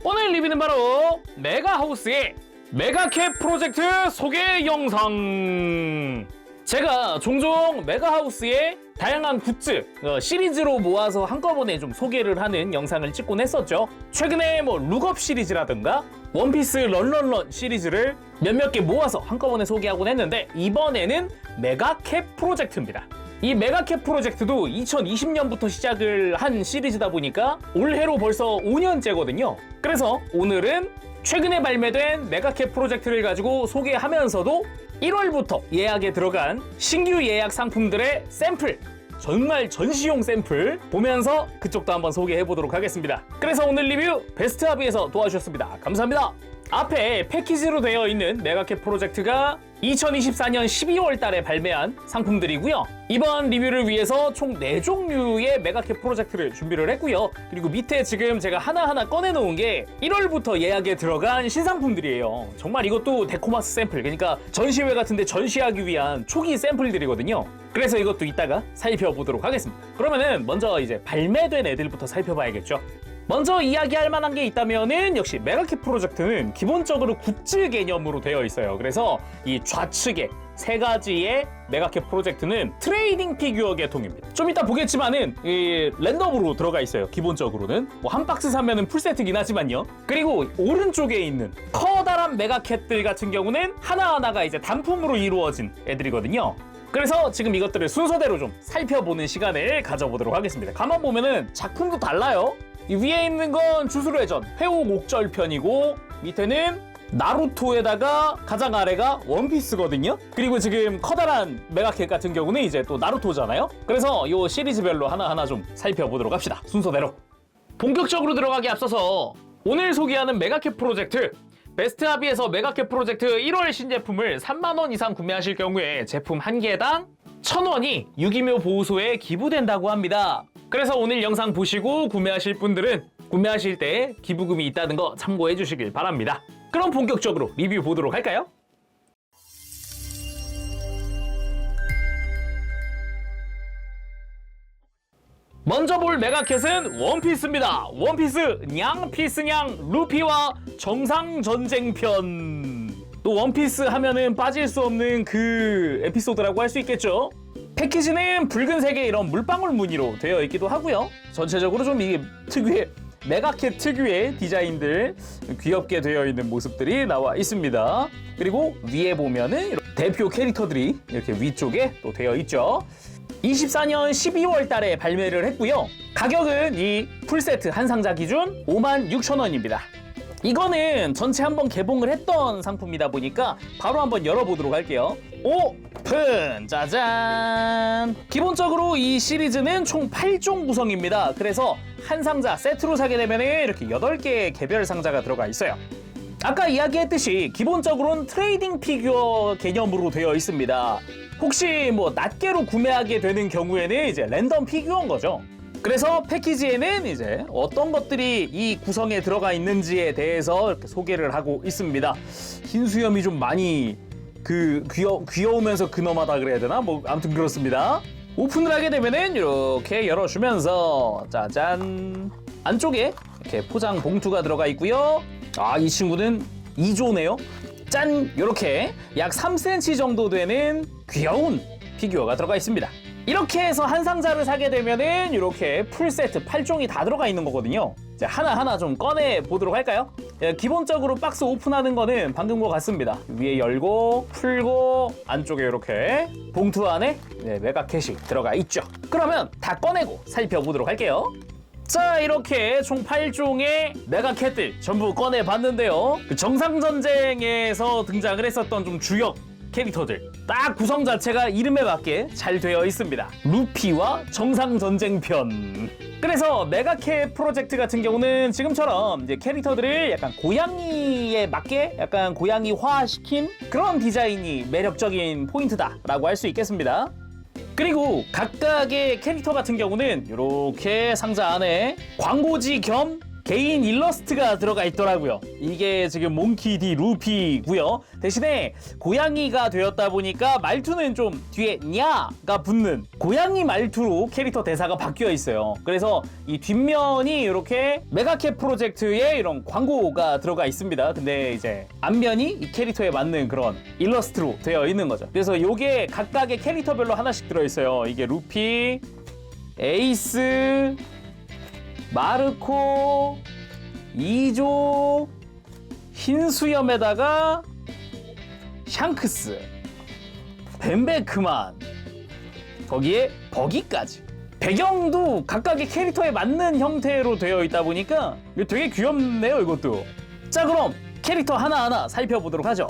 오늘 리뷰는 바로 메가하우스의 메가캡 프로젝트 소개 영상. 제가 종종 메가하우스의 다양한 굿즈 시리즈로 모아서 한꺼번에 좀 소개를 하는 영상을 찍곤 했었죠. 최근에 룩업 시리즈라든가 원피스 런런런 시리즈를 몇몇 개 모아서 한꺼번에 소개하곤 했는데, 이번에는 메가캡 프로젝트입니다. 이 메가캡 프로젝트도 2020년부터 시작을 한 시리즈다 보니까 올해로 벌써 5년째거든요. 그래서 오늘은 최근에 발매된 메가캡 프로젝트를 가지고 소개하면서도 1월부터 예약에 들어간 신규 예약 상품들의 샘플, 정말 전시용 샘플 보면서 그쪽도 한번 소개해보도록 하겠습니다. 그래서 오늘 리뷰 베스트하비에서 도와주셨습니다. 감사합니다. 앞에 패키지로 되어 있는 메가캡 프로젝트가 2024년 12월 달에 발매한 상품들이고요. 이번 리뷰를 위해서 총 4종류의 메가캡 프로젝트를 준비를 했고요. 그리고 밑에 지금 제가 하나하나 꺼내놓은 게 1월부터 예약에 들어간 신상품들이에요. 정말 이것도 데코마스 샘플, 그러니까 전시회 같은데 전시하기 위한 초기 샘플들이거든요. 그래서 이것도 이따가 살펴보도록 하겠습니다. 그러면은 먼저 이제 발매된 애들부터 살펴봐야겠죠. 먼저 이야기할 만한 게 있다면은 역시 메가캡 프로젝트는 기본적으로 굿즈 개념으로 되어 있어요. 그래서 이 좌측에 3가지의 메가캡 프로젝트는 트레이딩 피규어 계통입니다. 좀 이따 보겠지만은 이 랜덤으로 들어가 있어요. 기본적으로는 한 박스 사면은 풀세트긴 하지만요. 그리고 오른쪽에 있는 커다란 메가캡들 같은 경우는 하나하나가 이제 단품으로 이루어진 애들이거든요. 그래서 지금 이것들을 순서대로 좀 살펴보는 시간을 가져보도록 하겠습니다. 가만 보면은 작품도 달라요. 이 위에 있는 건 주술회전 회옥 옥절편이고, 밑에는 나루토에다가 가장 아래가 원피스거든요. 그리고 지금 커다란 메가캡 같은 경우는 이제 또 나루토잖아요. 그래서 이 시리즈별로 하나하나 좀 살펴보도록 합시다. 순서대로. 본격적으로 들어가기 앞서서 오늘 소개하는 메가캡 프로젝트, 베스트하비에서 메가캡 프로젝트 1월 신제품을 3만원 이상 구매하실 경우에 제품 한 개당 1,000원이 유기묘 보호소에 기부된다고 합니다. 그래서 오늘 영상 보시고 구매하실 분들은 구매하실 때 기부금이 있다는 거 참고해 주시길 바랍니다. 그럼 본격적으로 리뷰 보도록 할까요? 먼저 볼 메가캡은 원피스입니다. 원피스 냥피스냥 루피와 정상전쟁편. 또 원피스 하면은 빠질 수 없는 그 에피소드라고 할 수 있겠죠. 패키지는 붉은색의 이런 물방울 무늬로 되어 있기도 하고요. 전체적으로 좀 이게 특유의 메가캡 특유의 디자인들 귀엽게 되어 있는 모습들이 나와 있습니다. 그리고 위에 보면은 대표 캐릭터들이 이렇게 위쪽에 또 되어 있죠. 24년 12월 달에 발매를 했고요. 가격은 이 풀세트 한 상자 기준 56,000원입니다. 이거는 전체 한번 개봉을 했던 상품이다 보니까 바로 한번 열어보도록 할게요. 오픈! 짜잔! 기본적으로 이 시리즈는 총 8종 구성입니다. 그래서 한 상자 세트로 사게 되면 이렇게 8개의 개별 상자가 들어가 있어요. 아까 이야기했듯이 기본적으로는 트레이딩 피규어 개념으로 되어 있습니다. 혹시 낱개로 구매하게 되는 경우에는 이제 랜덤 피규어인 거죠. 그래서 패키지에는 이제 어떤 것들이 이 구성에 들어가 있는지에 대해서 이렇게 소개를 하고 있습니다. 흰 수염이 좀 많이 귀여우면서 근엄하다 그래야 되나? 아무튼 그렇습니다. 오픈을 하게 되면은 이렇게 열어주면서 짜잔! 안쪽에 이렇게 포장 봉투가 들어가 있고요. 이 친구는 2조네요. 짠! 이렇게 약 3cm 정도 되는 귀여운 피규어가 들어가 있습니다. 이렇게 해서 한 상자를 사게 되면은 이렇게 풀세트 8종이 다 들어가 있는 거거든요. 이제 하나하나 좀 꺼내 보도록 할까요? 기본적으로 박스 오픈하는 거는 방금과 같습니다. 위에 열고 풀고 안쪽에 이렇게 봉투 안에 메가캡이 들어가 있죠. 그러면 다 꺼내고 살펴보도록 할게요. 자, 이렇게 총 8종의 메가캡들 전부 꺼내봤는데요. 정상전쟁에서 등장을 했었던 좀 주역 캐릭터들 딱 구성 자체가 이름에 맞게 잘 되어 있습니다. 루피와 정상전쟁편. 그래서 메가캡 프로젝트 같은 경우는 지금처럼 이제 캐릭터들을 약간 고양이에 맞게 약간 고양이화시킨 그런 디자인이 매력적인 포인트다라고 할 수 있겠습니다. 그리고 각각의 캐릭터 같은 경우는 이렇게 상자 안에 광고지 겸 개인 일러스트가 들어가 있더라고요. 이게 지금 몽키 D 루피고요. 대신에 고양이가 되었다 보니까 말투는 좀 뒤에 냐가 붙는 고양이 말투로 캐릭터 대사가 바뀌어 있어요. 그래서 이 뒷면이 이렇게 메가캡 프로젝트에 이런 광고가 들어가 있습니다. 근데 이제 앞면이 이 캐릭터에 맞는 그런 일러스트로 되어 있는 거죠. 그래서 요게 각각의 캐릭터별로 하나씩 들어있어요. 이게 루피, 에이스, 마르코, 이조, 흰수염에다가 샹크스, 벤베크만, 거기에 버기까지. 배경도 각각의 캐릭터에 맞는 형태로 되어 있다 보니까 되게 귀엽네요, 이것도. 자, 그럼 캐릭터 하나하나 살펴보도록 하죠.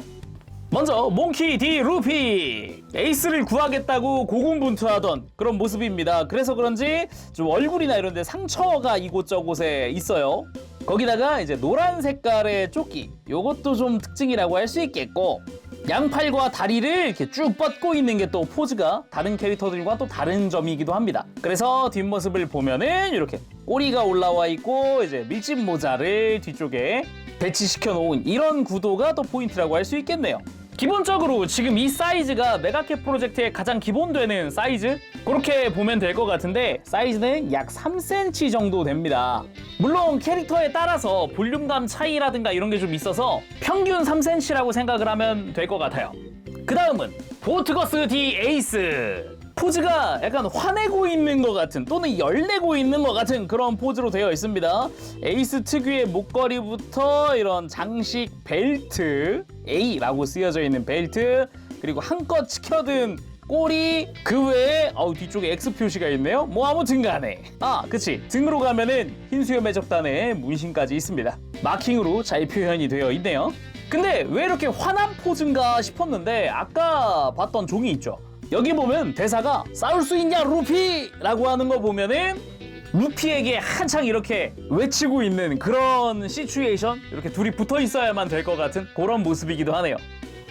먼저 몽키 D 루피, 에이스를 구하겠다고 고군분투하던 그런 모습입니다. 그래서 그런지 좀 얼굴이나 이런 데 상처가 이곳저곳에 있어요. 거기다가 이제 노란 색깔의 조끼, 요것도 좀 특징이라고 할 수 있겠고, 양팔과 다리를 이렇게 쭉 뻗고 있는 게 또 포즈가 다른 캐릭터들과 또 다른 점이기도 합니다. 그래서 뒷모습을 보면은 이렇게 꼬리가 올라와 있고 이제 밀짚 모자를 뒤쪽에 배치시켜 놓은 이런 구도가 또 포인트라고 할 수 있겠네요. 기본적으로 지금 이 사이즈가 메가캡 프로젝트의 가장 기본되는 사이즈? 그렇게 보면 될 것 같은데 사이즈는 약 3cm 정도 됩니다. 물론 캐릭터에 따라서 볼륨감 차이라든가 이런 게 좀 있어서 평균 3cm라고 생각을 하면 될 것 같아요. 그 다음은 보트거스 D 에이스. 포즈가 약간 화내고 있는 것 같은 또는 열내고 있는 것 같은 그런 포즈로 되어 있습니다. 에이스 특유의 목걸이부터 이런 장식 벨트, A라고 쓰여져 있는 벨트, 그리고 한껏 치켜든 꼬리, 그 외에 뒤쪽에 X 표시가 있네요. 뭐 아무튼 간에 그치, 등으로 가면은 흰수염 해적단의 문신까지 있습니다. 마킹으로 잘 표현이 되어 있네요. 근데 왜 이렇게 화난 포즈인가 싶었는데 아까 봤던 종이 있죠. 여기 보면 대사가 싸울 수 있냐 루피! 라고 하는 거 보면은 루피에게 한창 이렇게 외치고 있는 그런 시츄에이션, 이렇게 둘이 붙어 있어야만 될 것 같은 그런 모습이기도 하네요.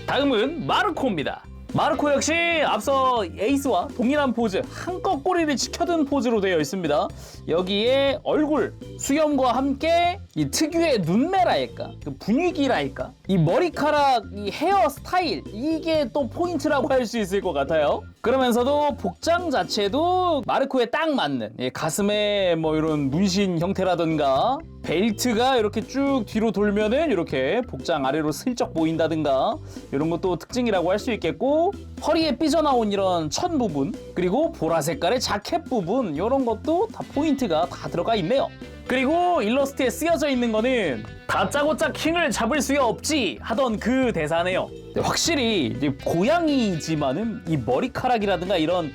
다음은 마르코입니다. 마르코 역시 앞서 에이스와 동일한 포즈, 한껏 꼬리를 치켜든 포즈로 되어 있습니다. 여기에 얼굴, 수염과 함께 이 특유의 눈매랄까, 그 분위기랄까, 이 머리카락, 이 헤어 스타일, 이게 또 포인트라고 할 수 있을 것 같아요. 그러면서도 복장 자체도 마르코에 딱 맞는, 가슴에 뭐 이런 문신 형태라든가 벨트가 이렇게 쭉 뒤로 돌면은 이렇게 복장 아래로 슬쩍 보인다든가 이런 것도 특징이라고 할 수 있겠고, 허리에 삐져나온 이런 천 부분, 그리고 보라 색깔의 자켓 부분, 이런 것도 다 포인트가 다 들어가 있네요. 그리고 일러스트에 쓰여져 있는 거는 다짜고짜 킹을 잡을 수 없지 하던 그 대사네요. 확실히 이제 고양이지만은 이 머리카락이라든가 이런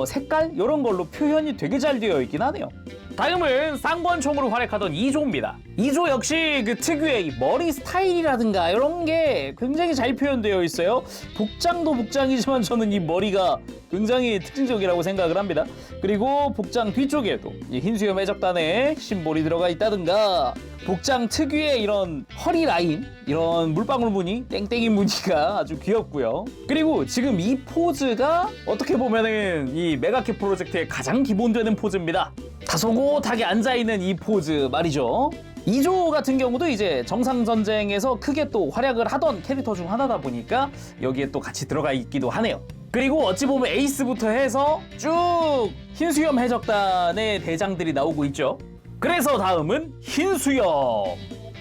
색깔 이런 걸로 표현이 되게 잘 되어 있긴 하네요. 다음은 쌍권총으로 활약하던 이조입니다. 이조 역시 그 특유의 이 머리 스타일이라든가 이런 게 굉장히 잘 표현되어 있어요. 복장도 복장이지만 저는 이 머리가 굉장히 특징적이라고 생각을 합니다. 그리고 복장 뒤쪽에도 이 흰수염 해적단의 심볼이 들어가 있다든가, 복장 특유의 이런 허리 라인, 이런 물방울 무늬, 땡땡이 무늬가 아주 귀엽고요. 그리고 지금 이 포즈가 어떻게 보면은 이 메가캡 프로젝트의 가장 기본되는 포즈입니다. 다소곳하게 앉아있는 이 포즈 말이죠. 이조 같은 경우도 이제 정상전쟁에서 크게 또 활약을 하던 캐릭터 중 하나다 보니까 여기에 또 같이 들어가 있기도 하네요. 그리고 어찌 보면 에이스부터 해서 쭉 흰수염 해적단의 대장들이 나오고 있죠. 그래서 다음은 흰수염.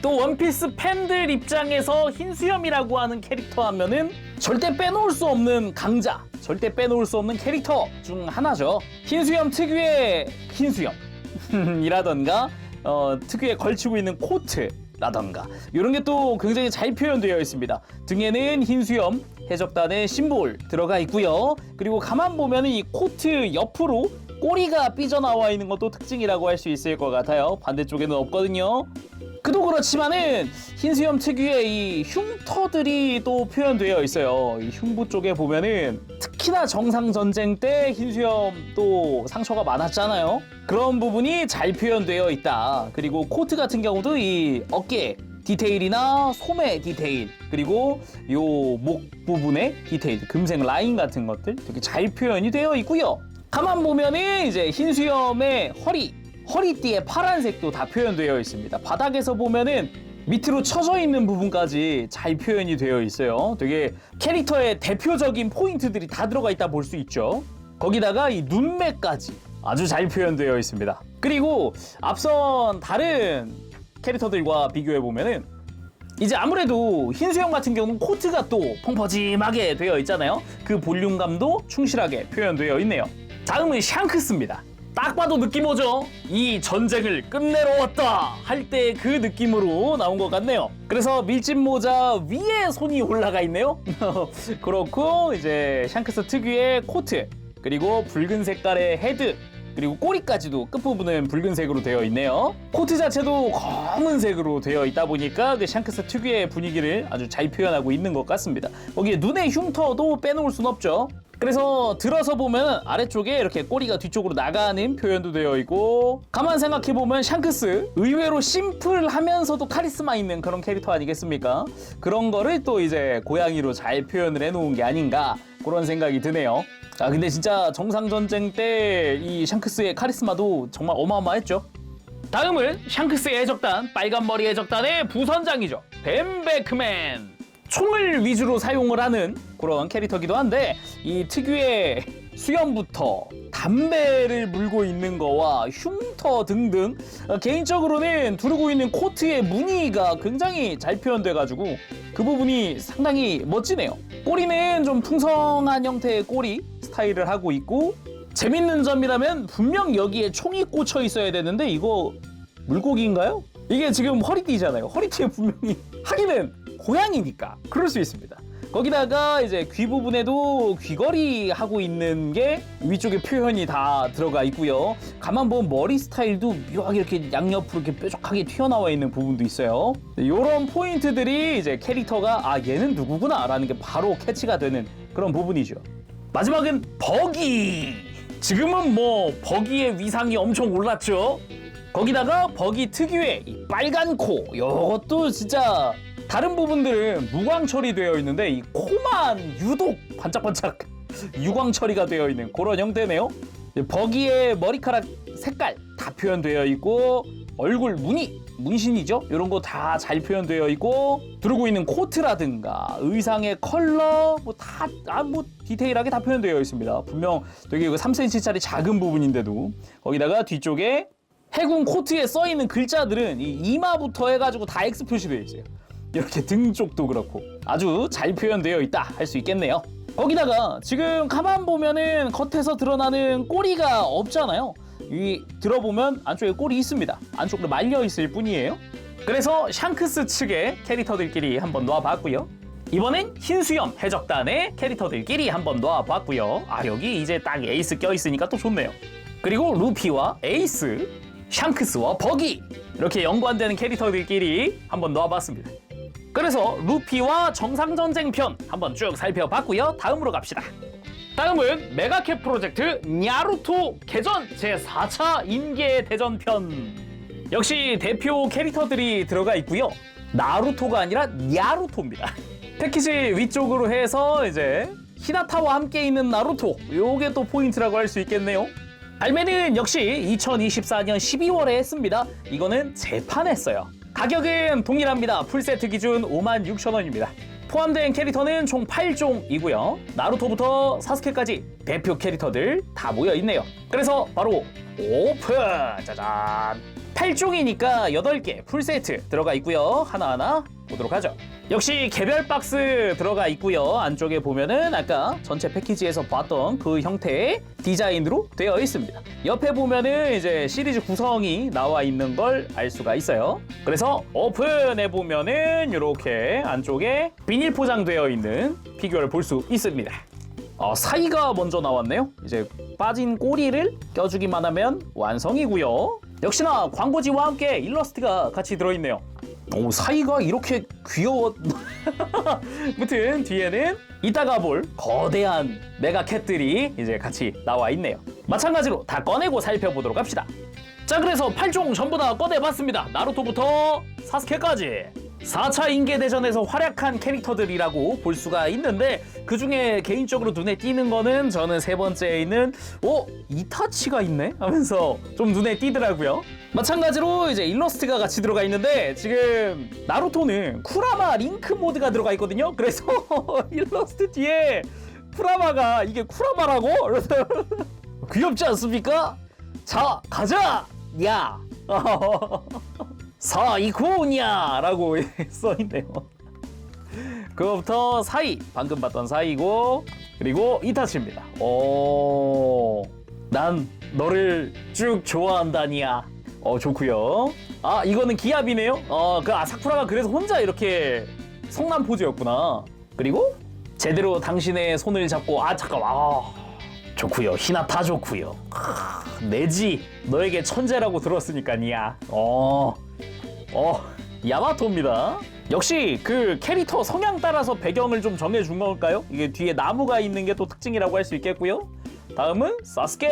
또 원피스 팬들 입장에서 흰수염이라고 하는 캐릭터 하면은 절대 빼놓을 수 없는 강자, 절대 빼놓을 수 없는 캐릭터 중 하나죠. 흰수염 특유의 흰수염 이라던가 특유의 걸치고 있는 코트라던가 이런 게 또 굉장히 잘 표현되어 있습니다. 등에는 흰수염 해적단의 심볼 들어가 있고요. 그리고 가만 보면은 이 코트 옆으로 꼬리가 삐져나와 있는 것도 특징이라고 할 수 있을 것 같아요. 반대쪽에는 없거든요. 그도 그렇지만은 흰수염 특유의 이 흉터들이 또 표현되어 있어요. 이 흉부 쪽에 보면은 특히나 정상전쟁 때 흰수염 또 상처가 많았잖아요. 그런 부분이 잘 표현되어 있다. 그리고 코트 같은 경우도 이 어깨 디테일이나 소매 디테일, 그리고 요 목 부분의 디테일, 금색 라인 같은 것들 되게 잘 표현이 되어 있고요. 가만 보면은 이제 흰수염의 허리띠의 파란색도 다 표현되어 있습니다. 바닥에서 보면은 밑으로 쳐져 있는 부분까지 잘 표현이 되어 있어요. 되게 캐릭터의 대표적인 포인트들이 다 들어가 있다 볼 수 있죠. 거기다가 이 눈매까지 아주 잘 표현되어 있습니다. 그리고 앞선 다른 캐릭터들과 비교해 보면은 이제 아무래도 흰수염 같은 경우는 코트가 또 펑퍼짐하게 되어 있잖아요. 그 볼륨감도 충실하게 표현되어 있네요. 다음은 샹크스입니다. 딱 봐도 느낌 오죠? 이 전쟁을 끝내러 왔다 할 때 그 느낌으로 나온 것 같네요. 그래서 밀짚 모자 위에 손이 올라가 있네요. 그렇고 이제 샹크스 특유의 코트, 그리고 붉은 색깔의 헤드, 그리고 꼬리까지도 끝부분은 붉은색으로 되어 있네요. 코트 자체도 검은색으로 되어 있다 보니까 그 샹크스 특유의 분위기를 아주 잘 표현하고 있는 것 같습니다. 거기에 눈의 흉터도 빼놓을 순 없죠. 그래서 들어서 보면 아래쪽에 이렇게 꼬리가 뒤쪽으로 나가는 표현도 되어 있고, 가만 생각해보면 샹크스 의외로 심플하면서도 카리스마 있는 그런 캐릭터 아니겠습니까? 그런 거를 또 이제 고양이로 잘 표현을 해놓은 게 아닌가 그런 생각이 드네요. 자, 근데 진짜 정상전쟁 때 이 샹크스의 카리스마도 정말 어마어마했죠. 다음은 샹크스의 해적단, 빨간머리 해적단의 부선장이죠. 벤베크맨. 총을 위주로 사용을 하는 그런 캐릭터기도 한데, 이 특유의 수염부터 담배를 물고 있는 거와 흉터 등등, 개인적으로는 두르고 있는 코트의 무늬가 굉장히 잘 표현돼가지고 그 부분이 상당히 멋지네요. 꼬리는 좀 풍성한 형태의 꼬리 스타일을 하고 있고, 재밌는 점이라면 분명 여기에 총이 꽂혀 있어야 되는데 이거 물고기인가요? 이게 지금 허리띠잖아요. 허리띠에 분명히, 하기는 고양이니까 그럴 수 있습니다. 거기다가 이제 귀 부분에도 귀걸이 하고 있는 게 위쪽에 표현이 다 들어가 있고요. 가만 보면 머리 스타일도 묘하게 이렇게 양옆으로 이렇게 뾰족하게 튀어나와 있는 부분도 있어요. 이런 포인트들이 이제 캐릭터가 아, 얘는 누구구나 라는 게 바로 캐치가 되는 그런 부분이죠. 마지막은 버기. 지금은 뭐 버기의 위상이 엄청 올랐죠. 거기다가 버기 특유의 이 빨간 코, 이것도 진짜 다른 부분들은 무광 처리되어 있는데 이 코만 유독 반짝반짝 유광 처리가 되어 있는 그런 형태네요. 버기의 머리카락 색깔 다 표현되어 있고, 얼굴 무늬, 문신이죠? 이런 거 다 잘 표현되어 있고, 두르고 있는 코트라든가 의상의 컬러 뭐 다 뭐 디테일하게 다 표현되어 있습니다. 분명 되게 3cm짜리 작은 부분인데도 거기다가 뒤쪽에 해군 코트에 써 있는 글자들은 이 이마부터 해가지고 다 X 표시되어 있어요. 이렇게 등 쪽도 그렇고 아주 잘 표현되어 있다 할 수 있겠네요. 거기다가 지금 가만 보면은 겉에서 드러나는 꼬리가 없잖아요. 이 들어보면 안쪽에 꼬리 있습니다. 안쪽으로 말려 있을 뿐이에요. 그래서 샹크스 측의 캐릭터들끼리 한번 놓아봤고요. 이번엔 흰수염 해적단의 캐릭터들끼리 한번 놓아봤고요. 아, 여기 이제 딱 에이스 껴있으니까 또 좋네요. 그리고 루피와 에이스, 샹크스와 버기, 이렇게 연관되는 캐릭터들끼리 한번 놓아봤습니다. 그래서 루피와 정상전쟁 편 한번 쭉 살펴봤고요. 다음으로 갑시다. 다음은 메가캡 프로젝트 나루토 개전 제4차 인계 대전 편. 역시 대표 캐릭터들이 들어가 있고요. 나루토가 아니라 냐루토입니다. 패키지 위쪽으로 해서 이제 히나타와 함께 있는 나루토, 요게 또 포인트라고 할 수 있겠네요. 발매는 역시 2024년 12월에 했습니다. 이거는 재판했어요. 가격은 동일합니다. 풀세트 기준 56,000원입니다. 포함된 캐릭터는 총 8종이고요. 나루토부터 사스케까지 대표 캐릭터들 다 모여있네요. 그래서 바로 오픈! 짜잔! 8종이니까 8개 풀세트 들어가 있고요. 하나하나 보도록 하죠. 역시 개별 박스 들어가 있고요. 안쪽에 보면은 아까 전체 패키지에서 봤던 그 형태의 디자인으로 되어 있습니다. 옆에 보면은 이제 시리즈 구성이 나와 있는 걸 알 수가 있어요. 그래서 오픈해 보면은 이렇게 안쪽에 비닐 포장되어 있는 피규어를 볼 수 있습니다. 사이가 먼저 나왔네요. 이제 빠진 꼬리를 껴주기만 하면 완성이고요. 역시나 광고지와 함께 일러스트가 같이 들어있네요. 오, 사이가 이렇게 귀여워. 아무튼 뒤에는 이따가 볼 거대한 메가캣들이 이제 같이 나와 있네요. 마찬가지로 다 꺼내고 살펴보도록 합시다. 자, 그래서 8종 전부 다 꺼내봤습니다. 나루토부터 사스케까지 4차 인계대전에서 활약한 캐릭터들이라고 볼 수가 있는데, 그 중에 개인적으로 눈에 띄는 거는 저는 세 번째에 있는 이타치가 있네? 하면서 좀 눈에 띄더라고요. 마찬가지로 이제 일러스트가 같이 들어가 있는데 지금 나루토는 쿠라마 링크 모드가 들어가 있거든요. 그래서 일러스트 뒤에 쿠라마가 이게 쿠라마라고? 귀엽지 않습니까? 자, 가자! 야! 사이코냐! 라고 써있네요. 그거부터 사이, 방금 봤던 사이고, 그리고 이타치입니다. 난 너를 쭉 좋아한다니야. 좋고요. 아, 이거는 기압이네요. 사쿠라가 그래서 혼자 이렇게 성남 포즈였구나. 그리고 제대로 당신의 손을 잡고, 잠깐만. 좋고요. 히나타 좋고요. 내지 너에게 천재라고 들었으니까니야. 야마토입니다. 역시 그 캐릭터 성향 따라서 배경을 좀 정해준 걸까요? 이게 뒤에 나무가 있는 게 또 특징이라고 할 수 있겠고요. 다음은 사스케.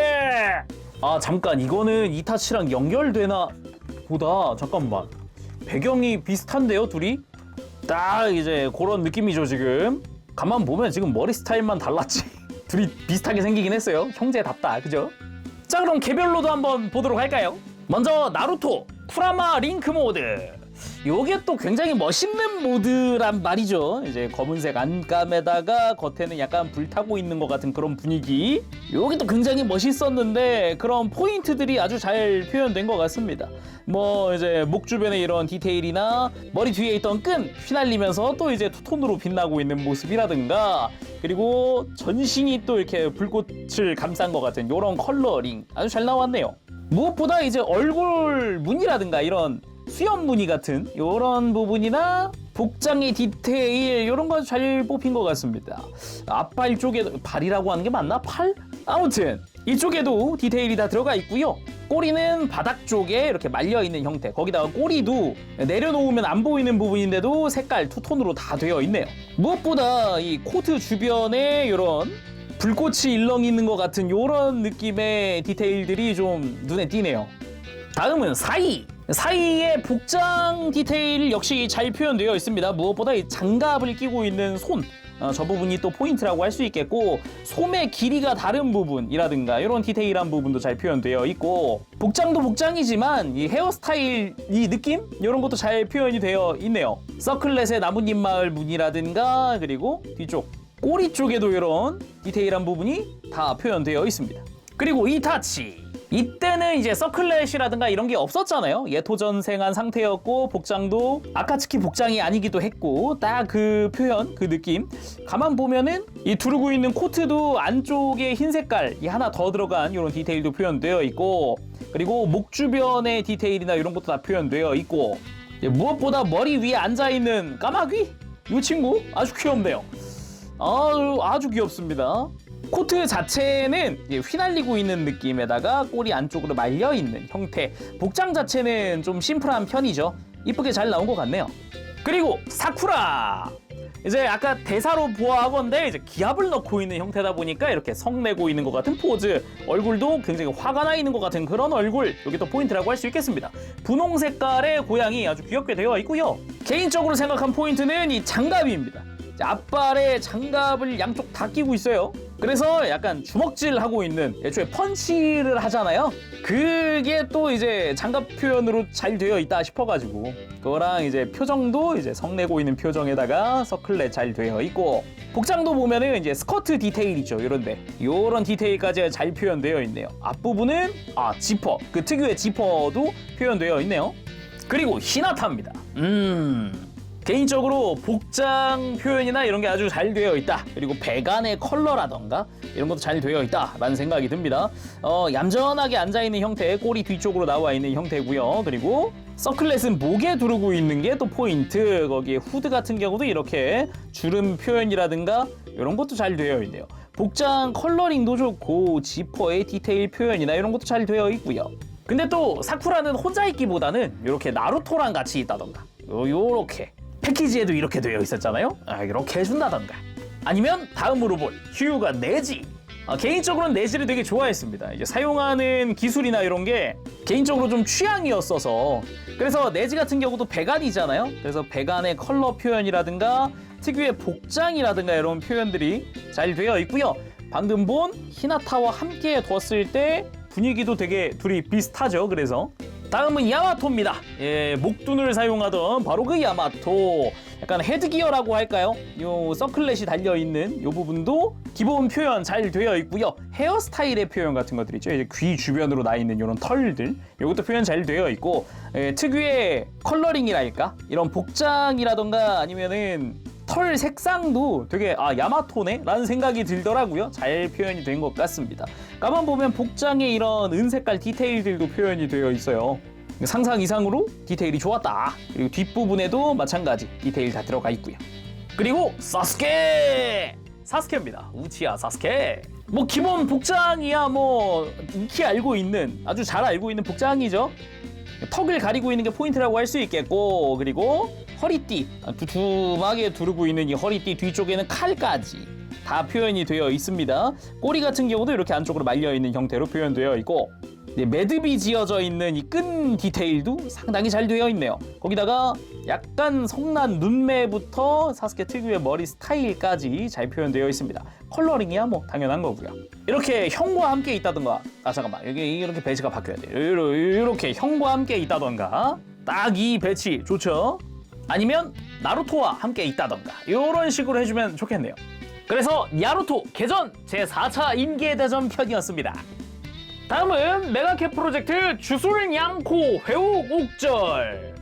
잠깐 이거는 이타치랑 연결되나 보다. 잠깐만, 배경이 비슷한데요, 둘이? 딱 이제 그런 느낌이죠. 지금 가만 보면 지금 머리 스타일만 달랐지 둘이 비슷하게 생기긴 했어요. 형제답다, 그죠? 자, 그럼 개별로도 한번 보도록 할까요? 먼저 나루토 쿠라마 링크 모드. 요게 또 굉장히 멋있는 모드란 말이죠. 이제 검은색 안감에다가 겉에는 약간 불타고 있는 것 같은 그런 분위기. 요게 또 굉장히 멋있었는데 그런 포인트들이 아주 잘 표현된 것 같습니다. 뭐 이제 목 주변에 이런 디테일이나 머리 뒤에 있던 끈 휘날리면서 또 이제 투톤으로 빛나고 있는 모습이라든가, 그리고 전신이 또 이렇게 불꽃을 감싼 것 같은 요런 컬러링 아주 잘 나왔네요. 무엇보다 이제 얼굴 무늬라든가 이런 수염 무늬 같은 이런 부분이나 복장의 디테일 이런 건 잘 뽑힌 것 같습니다. 앞발 쪽에 발이라고 하는 게 맞나? 팔? 아무튼 이쪽에도 디테일이 다 들어가 있고요. 꼬리는 바닥 쪽에 이렇게 말려 있는 형태. 거기다가 꼬리도 내려놓으면 안 보이는 부분인데도 색깔 투톤으로 다 되어 있네요. 무엇보다 이 코트 주변에 이런 불꽃이 일렁 있는 것 같은 이런 느낌의 디테일들이 좀 눈에 띄네요. 다음은 사이의 복장 디테일 역시 잘 표현되어 있습니다. 무엇보다 이 장갑을 끼고 있는 손, 저 부분이 또 포인트라고 할 수 있겠고, 솜의 길이가 다른 부분이라든가 이런 디테일한 부분도 잘 표현되어 있고, 복장도 복장이지만 이 헤어스타일 이 느낌? 이런 것도 잘 표현이 되어 있네요. 서클렛의 나뭇잎 마을 무늬라든가, 그리고 뒤쪽 꼬리 쪽에도 이런 디테일한 부분이 다 표현되어 있습니다. 그리고 이타치. 이때는 이제 서클렛이라든가 이런 게 없었잖아요. 예토전생한 상태였고 복장도 아카츠키 복장이 아니기도 했고, 딱 그 표현, 그 느낌. 가만 보면은 이 두르고 있는 코트도 안쪽에 흰 색깔이 하나 더 들어간 이런 디테일도 표현되어 있고, 그리고 목 주변의 디테일이나 이런 것도 다 표현되어 있고, 무엇보다 머리 위에 앉아있는 까마귀? 이 친구 아주 귀엽네요. 아주 귀엽습니다. 코트 자체는 휘날리고 있는 느낌에다가 꼬리 안쪽으로 말려있는 형태. 복장 자체는 좀 심플한 편이죠. 이쁘게 잘 나온 것 같네요. 그리고 사쿠라! 이제 아까 대사로 보아하건데 이제 기압을 넣고 있는 형태다 보니까 이렇게 성내고 있는 것 같은 포즈, 얼굴도 굉장히 화가 나 있는 것 같은 그런 얼굴, 여기 또 포인트라고 할 수 있겠습니다. 분홍 색깔의 고양이 아주 귀엽게 되어 있고요. 개인적으로 생각한 포인트는 이 장갑입니다. 앞발에 장갑을 양쪽 다 끼고 있어요. 그래서 약간 주먹질하고 있는, 애초에 펀치를 하잖아요. 그게 또 이제 장갑 표현으로 잘 되어 있다 싶어가지고, 그거랑 이제 표정도 이제 성내고 있는 표정에다가 서클렛 잘 되어 있고, 복장도 보면은 이제 스커트 디테일 있죠. 요런 디테일까지 잘 표현되어 있네요. 앞부분은 지퍼, 그 특유의 지퍼도 표현되어 있네요. 그리고 히나타입니다. 개인적으로 복장 표현이나 이런 게 아주 잘 되어 있다. 그리고 배간의 컬러라던가 이런 것도 잘 되어 있다라는 생각이 듭니다. 얌전하게 앉아있는 형태, 꼬리 뒤쪽으로 나와 있는 형태고요. 그리고 서클렛은 목에 두르고 있는 게 또 포인트. 거기에 후드 같은 경우도 이렇게 주름 표현이라든가 이런 것도 잘 되어 있네요. 복장 컬러링도 좋고 지퍼의 디테일 표현이나 이런 것도 잘 되어 있고요. 근데 또 사쿠라는 혼자 있기보다는 이렇게 나루토랑 같이 있다던가 요렇게 패키지에도 이렇게 되어 있었잖아요. 이렇게 해준다던가, 아니면 다음으로 볼 휴가 네지. 개인적으로는 네지를 되게 좋아했습니다. 이제 사용하는 기술이나 이런 게 개인적으로 좀 취향이었어서, 그래서 네지 같은 경우도 배간이잖아요. 그래서 배간의 컬러 표현이라든가 특유의 복장이라든가 이런 표현들이 잘 되어 있고요. 방금 본 히나타와 함께 뒀을 때 분위기도 되게 둘이 비슷하죠. 그래서 다음은 야마토입니다. 예, 목둔을 사용하던 바로 그 야마토. 약간 헤드기어라고 할까요? 요 서클렛이 달려있는 요 부분도 기본 표현 잘 되어 있고요. 헤어스타일의 표현 같은 것들 있죠. 이제 귀 주변으로 나 있는 이런 털들. 요것도 표현 잘 되어 있고, 예, 특유의 컬러링이랄까? 이런 복장이라던가 아니면은 털 색상도 되게 야마토네? 라는 생각이 들더라고요. 잘 표현이 된 것 같습니다. 가만 보면 복장에 이런 은색깔 디테일들도 표현이 되어 있어요. 상상 이상으로 디테일이 좋았다. 그리고 뒷부분에도 마찬가지 디테일 다 들어가 있고요. 그리고 사스케입니다. 우치야 사스케. 뭐 기본 복장이야 뭐 익히 알고 있는, 아주 잘 알고 있는 복장이죠. 턱을 가리고 있는 게 포인트라고 할 수 있겠고, 그리고 허리띠 두툼하게 두르고 있는 이 허리띠 뒤쪽에는 칼까지 다 표현이 되어 있습니다. 꼬리 같은 경우도 이렇게 안쪽으로 말려 있는 형태로 표현되어 있고, 매듭이 지어져 있는 이 끈 디테일도 상당히 잘 되어 있네요. 거기다가 약간 성난 눈매부터 사스케 특유의 머리 스타일까지 잘 표현되어 있습니다. 컬러링이야 뭐 당연한 거고요. 이렇게 형과 함께 있다던가, 잠깐만, 여기 이렇게 배치가 바뀌어야 돼요. 이렇게 형과 함께 있다던가, 딱 이 배치 좋죠. 아니면 나루토와 함께 있다던가, 이런 식으로 해주면 좋겠네요. 그래서 야루토 개전 제4차 인계대전 편이었습니다. 다음은 메가캡 프로젝트 주술냥코 회옥옥절.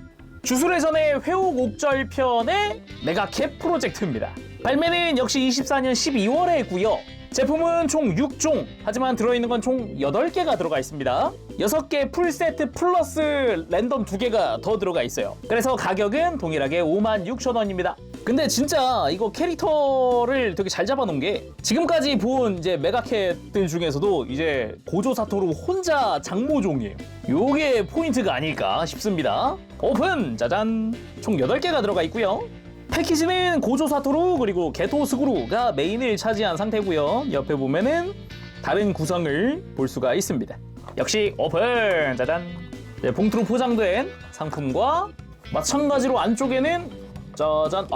주술의 전의 회옥옥절 편의 메가캡 프로젝트입니다. 발매는 역시 24년 12월에 했고요. 제품은 총 6종, 하지만 들어있는 건 총 8개가 들어가 있습니다. 6개 풀세트 플러스 랜덤 2개가 더 들어가 있어요. 그래서 가격은 동일하게 56,000원입니다. 근데 진짜 이거 캐릭터를 되게 잘 잡아놓은 게, 지금까지 본 이제 메가캣들 중에서도 이제 고조 사토루 혼자 장모종이에요. 요게 포인트가 아닐까 싶습니다. 오픈! 짜잔! 총 8개가 들어가 있고요. 패키지는 고조 사토루 그리고 게토 스구루가 메인을 차지한 상태고요. 옆에 보면은 다른 구성을 볼 수가 있습니다. 역시 오픈! 짜잔! 네, 봉투로 포장된 상품과 마찬가지로 안쪽에는 짜잔!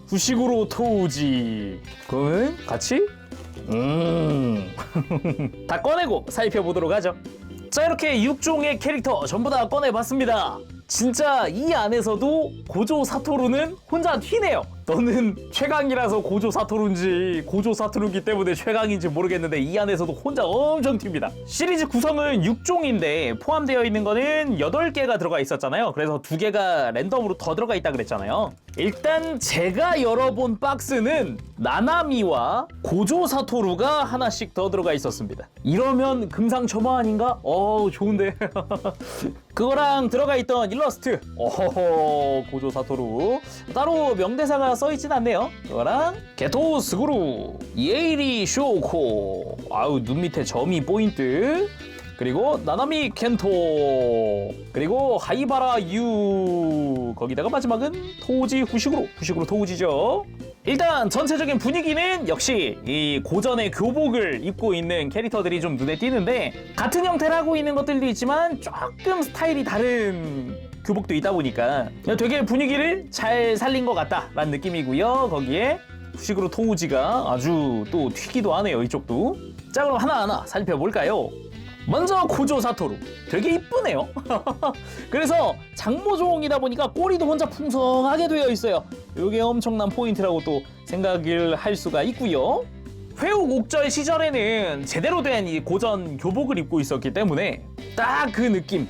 후시구로 토우지. 그러면 같이 다 꺼내고 살펴보도록 하죠. 자, 이렇게 6종의 캐릭터 전부 다 꺼내봤습니다. 진짜 이 안에서도 고조 사토루는 혼자 튀네요. 너는 최강이라서 고조 사토루인지 고조 사토루기 때문에 최강인지 모르겠는데 이 안에서도 혼자 엄청 튑니다. 시리즈 구성은 6종인데 포함되어 있는 거는 8개가 들어가 있었잖아요. 그래서 2개가 랜덤으로 더 들어가 있다 그랬잖아요. 일단 제가 열어본 박스는 나나미와 고조 사토루가 하나씩 더 들어가 있었습니다. 이러면 금상첨화 아닌가? 좋은데. 그거랑 들어가 있던 일러스트, 고조 사토루 따로 명대사가 써있진 않네요. 그거랑 게토 스구루, 이에이리 쇼코, 눈 밑에 점이 포인트, 그리고 나나미 켄토, 그리고 하이바라 유, 거기다가 마지막은 토우지 후시구로 토우지죠. 일단 전체적인 분위기는 역시 이 고전의 교복을 입고 있는 캐릭터들이 좀 눈에 띄는데, 같은 형태를 하고 있는 것들도 있지만 조금 스타일이 다른 교복도 있다 보니까 되게 분위기를 잘 살린 것 같다라는 느낌이고요. 거기에 후시구로 토우지가 아주 또 튀기도 하네요, 이쪽도. 자, 그럼 하나하나 살펴볼까요? 먼저 고조 사토루, 되게 이쁘네요. 그래서 장모종이다 보니까 꼬리도 혼자 풍성하게 되어 있어요. 이게 엄청난 포인트라고 또 생각을 할 수가 있고요. 회옥옥절 시절에는 제대로 된 이 고전 교복을 입고 있었기 때문에 딱 그 느낌,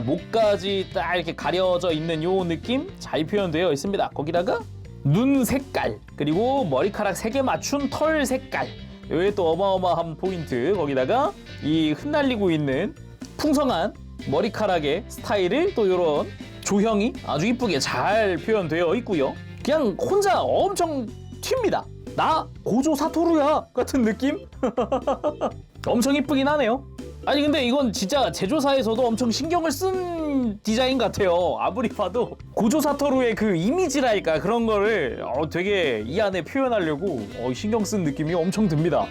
목까지 딱 이렇게 가려져 있는 요 느낌 잘 표현되어 있습니다. 거기다가 눈 색깔, 그리고 머리카락 3개 맞춘 털 색깔, 여기 또 어마어마한 포인트, 거기다가 이 흩날리고 있는 풍성한 머리카락의 스타일을 또 이런 조형이 아주 이쁘게 잘 표현되어 있고요. 그냥 혼자 엄청 튑니다. 나 고조 사토루야 같은 느낌? 엄청 이쁘긴 하네요. 아니 근데 이건 진짜 제조사에서도 엄청 신경을 쓴 디자인 같아요. 아무리 봐도 고조 사토루의 그 이미지랄까 그런 거를 되게 이 안에 표현하려고 신경 쓴 느낌이 엄청 듭니다.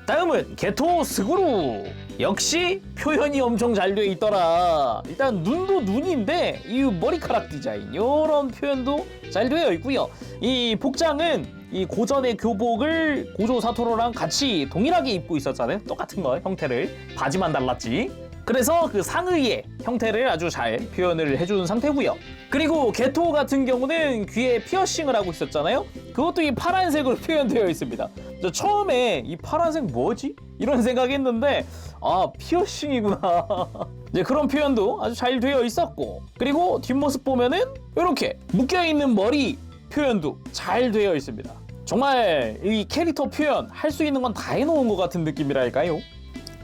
다음은 게토 스구루. 역시 표현이 엄청 잘 돼 있더라. 일단 눈도 눈인데 이 머리카락 디자인 이런 표현도 잘 되어 있고요. 이 복장은 이 고전의 교복을 고조 사토루랑 같이 동일하게 입고 있었잖아요. 똑같은 거 형태를 바지만 달랐지. 그래서 그 상의의 형태를 아주 잘 표현을 해준 상태고요. 그리고 게토 같은 경우는 귀에 피어싱을 하고 있었잖아요. 그것도 이 파란색으로 표현되어 있습니다. 저 처음에 이 파란색 뭐지? 이런 생각했는데 아 피어싱이구나. 이제 그런 표현도 아주 잘 되어 있었고, 그리고 뒷모습 보면은 이렇게 묶여있는 머리 표현도 잘 되어 있습니다. 정말 이 캐릭터 표현 할 수 있는 건 다 해놓은 것 같은 느낌이랄까요?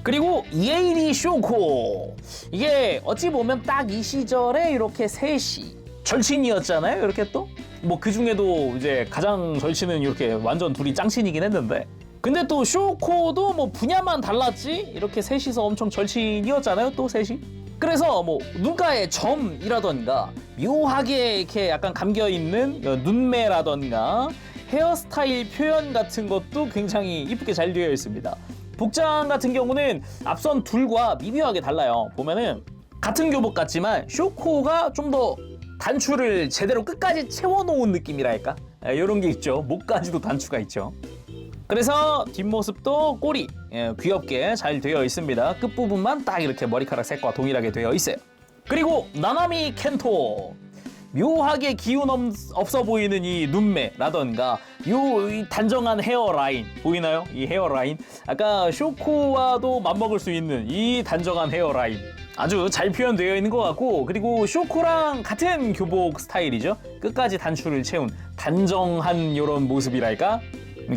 그리고 이에이리 쇼코, 이게 어찌 보면 딱 이 시절에 이렇게 셋이 절친이었잖아요. 이렇게 또 뭐 그 중에도 이제 가장 절친은 이렇게 완전 둘이 짱친이긴 했는데, 근데 또 쇼코도 뭐 분야만 달랐지 이렇게 셋이서 엄청 절친이었잖아요. 또 셋이. 그래서 뭐 눈가에 점이라던가 묘하게 이렇게 약간 감겨있는 눈매라던가 헤어스타일 표현 같은 것도 굉장히 이쁘게 잘 되어 있습니다. 복장 같은 경우는 앞선 둘과 미묘하게 달라요. 보면은 같은 교복 같지만 쇼코가 좀 더 단추를 제대로 끝까지 채워놓은 느낌이랄까? 이런 게 있죠. 목까지도 단추가 있죠. 그래서 뒷모습도 꼬리 귀엽게 잘 되어 있습니다. 끝부분만 딱 이렇게 머리카락 색과 동일하게 되어 있어요. 그리고 나나미 켄토, 묘하게 기운 없어 보이는 이 눈매라던가 이 단정한 헤어라인 보이나요? 이 헤어라인 아까 쇼코와도 맞먹을 수 있는 이 단정한 헤어라인 아주 잘 표현되어 있는 것 같고, 그리고 쇼코랑 같은 교복 스타일이죠. 끝까지 단추를 채운 단정한 이런 모습이랄까?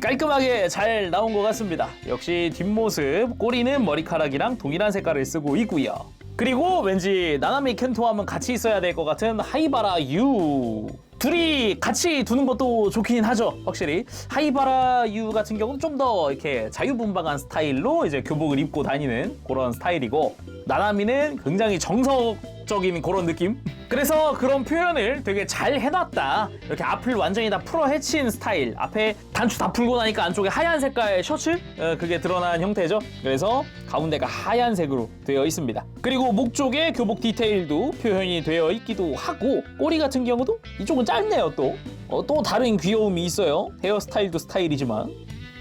깔끔하게 잘 나온 것 같습니다. 역시 뒷모습 꼬리는 머리카락이랑 동일한 색깔을 쓰고 있고요. 그리고 왠지 나나미 켄토 하면 같이 있어야 될 것 같은 하이바라 유, 둘이 같이 두는 것도 좋긴 하죠. 확실히 하이바라 유 같은 경우는 좀 더 이렇게 자유분방한 스타일로 이제 교복을 입고 다니는 그런 스타일이고, 나나미는 굉장히 정석적인 그런 느낌. 그래서 그런 표현을 되게 잘 해놨다. 이렇게 앞을 완전히 다 풀어 헤친 스타일, 앞에 단추 다 풀고 나니까 안쪽에 하얀 색깔 셔츠 그게 드러난 형태죠. 그래서 가운데가 하얀색으로 되어 있습니다. 그리고 목 쪽에 교복 디테일도 표현이 되어 있기도 하고, 꼬리 같은 경우도 이쪽은 짧네요. 또 다른 귀여움이 있어요. 헤어스타일도 스타일이지만.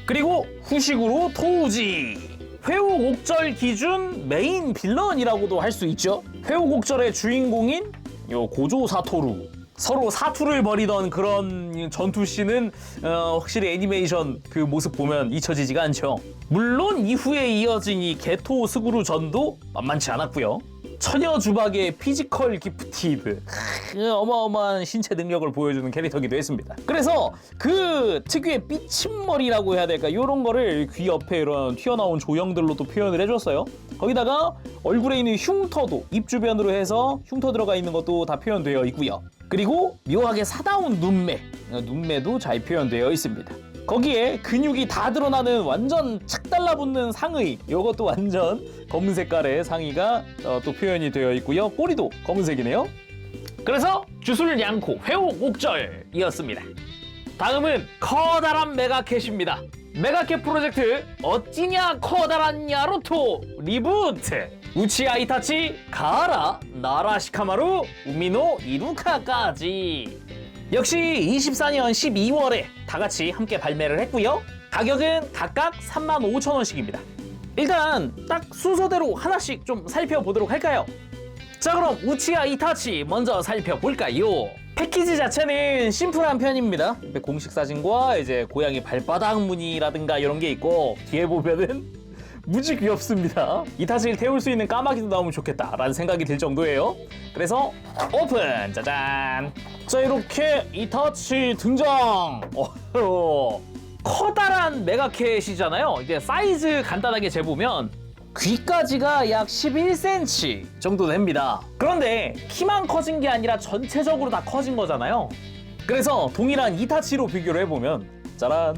그리고 후식으로 토우지, 회오곡절 기준 메인 빌런이라고도 할 수 있죠. 회오곡절의 주인공인 요 고조 사토루, 서로 사투를 벌이던 그런 전투씬은 확실히 애니메이션 그 모습 보면 잊혀지지가 않죠. 물론 이후에 이어진 이 게토 스구루 전도 만만치 않았고요. 처녀 주박의 피지컬 기프티드, 어마어마한 신체 능력을 보여주는 캐릭터이기도 했습니다. 그래서 그 특유의 삐침머리라고 해야 될까, 이런 거를 귀 옆에 이런 튀어나온 조형들로 또 표현을 해줬어요. 거기다가 얼굴에 있는 흉터도 입 주변으로 해서 흉터 들어가 있는 것도 다 표현되어 있고요. 그리고 묘하게 사다운 눈매도 잘 표현되어 있습니다. 거기에 근육이 다 드러나는 완전 착 달라붙는 상의, 이것도 완전 검은 색깔의 상의가 또 표현이 되어 있고요. 꼬리도 검은색이네요. 그래서 주술 양코 회오곡절이었습니다. 다음은 커다란 메가캣입니다. 메가캣 프로젝트 어찌냐 커다란 야루토 리부트, 우치야 이타치, 가하라, 나라 시카마루, 우미노 이루카까지. 역시 24년 12월에 다 같이 함께 발매를 했고요. 가격은 각각 35,000원씩입니다. 일단 딱 순서대로 하나씩 좀 살펴보도록 할까요? 자, 그럼 우치야 이타치 먼저 살펴볼까요? 패키지 자체는 심플한 편입니다. 공식 사진과 이제 고양이 발바닥 무늬라든가 이런 게 있고, 뒤에 보면은 무지 귀엽습니다. 이타치를 태울 수 있는 까마귀도 나오면 좋겠다라는 생각이 들 정도예요. 그래서 오픈! 짜잔! 자, 이렇게 이타치 등장! 커다란 메가캣이잖아요. 이제 사이즈 간단하게 재보면 귀까지가 약 11cm 정도 됩니다. 그런데 키만 커진 게 아니라 전체적으로 다 커진 거잖아요. 그래서 동일한 이타치로 비교를 해보면 짜란!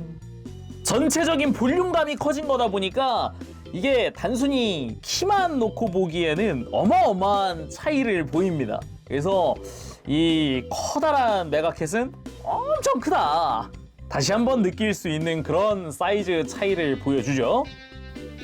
전체적인 볼륨감이 커진 거다 보니까 이게 단순히 키만 놓고 보기에는 어마어마한 차이를 보입니다. 그래서 이 커다란 메가캣은 엄청 크다, 다시 한번 느낄 수 있는 그런 사이즈 차이를 보여주죠.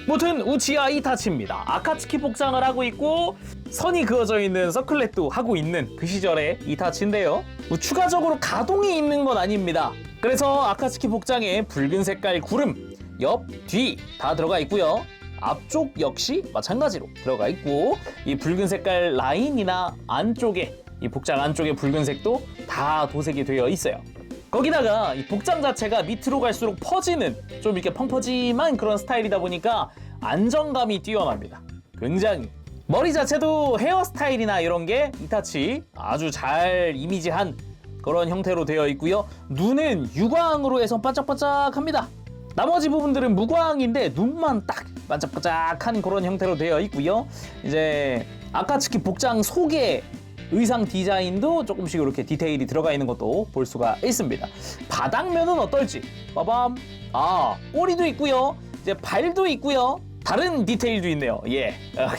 무튼 우치하 이타치입니다. 아카츠키 복장을 하고 있고 선이 그어져 있는 서클렛도 하고 있는 그 시절의 이타치인데요. 뭐 추가적으로 가동이 있는 건 아닙니다. 그래서 아카츠키 복장에 붉은 색깔 구름, 옆, 뒤 다 들어가 있고요. 앞쪽 역시 마찬가지로 들어가 있고 이 붉은 색깔 라인이나 안쪽에 이 복장 안쪽에 붉은색도 다 도색이 되어 있어요. 거기다가 이 복장 자체가 밑으로 갈수록 퍼지는 좀 이렇게 펑퍼짐한 그런 스타일이다 보니까 안정감이 뛰어납니다. 굉장히 머리 자체도 헤어스타일이나 이런 게 이타치 아주 잘 이미지한 그런 형태로 되어 있고요. 눈은 유광으로 해서 반짝반짝합니다. 나머지 부분들은 무광인데 눈만 딱 반짝반짝한 그런 형태로 되어 있고요. 이제 아카츠키 복장 속에 의상 디자인도 조금씩 이렇게 디테일이 들어가 있는 것도 볼 수가 있습니다. 바닥면은 어떨지 빠밤. 꼬리도 있고요. 이제 발도 있고요. 다른 디테일도 있네요. 예.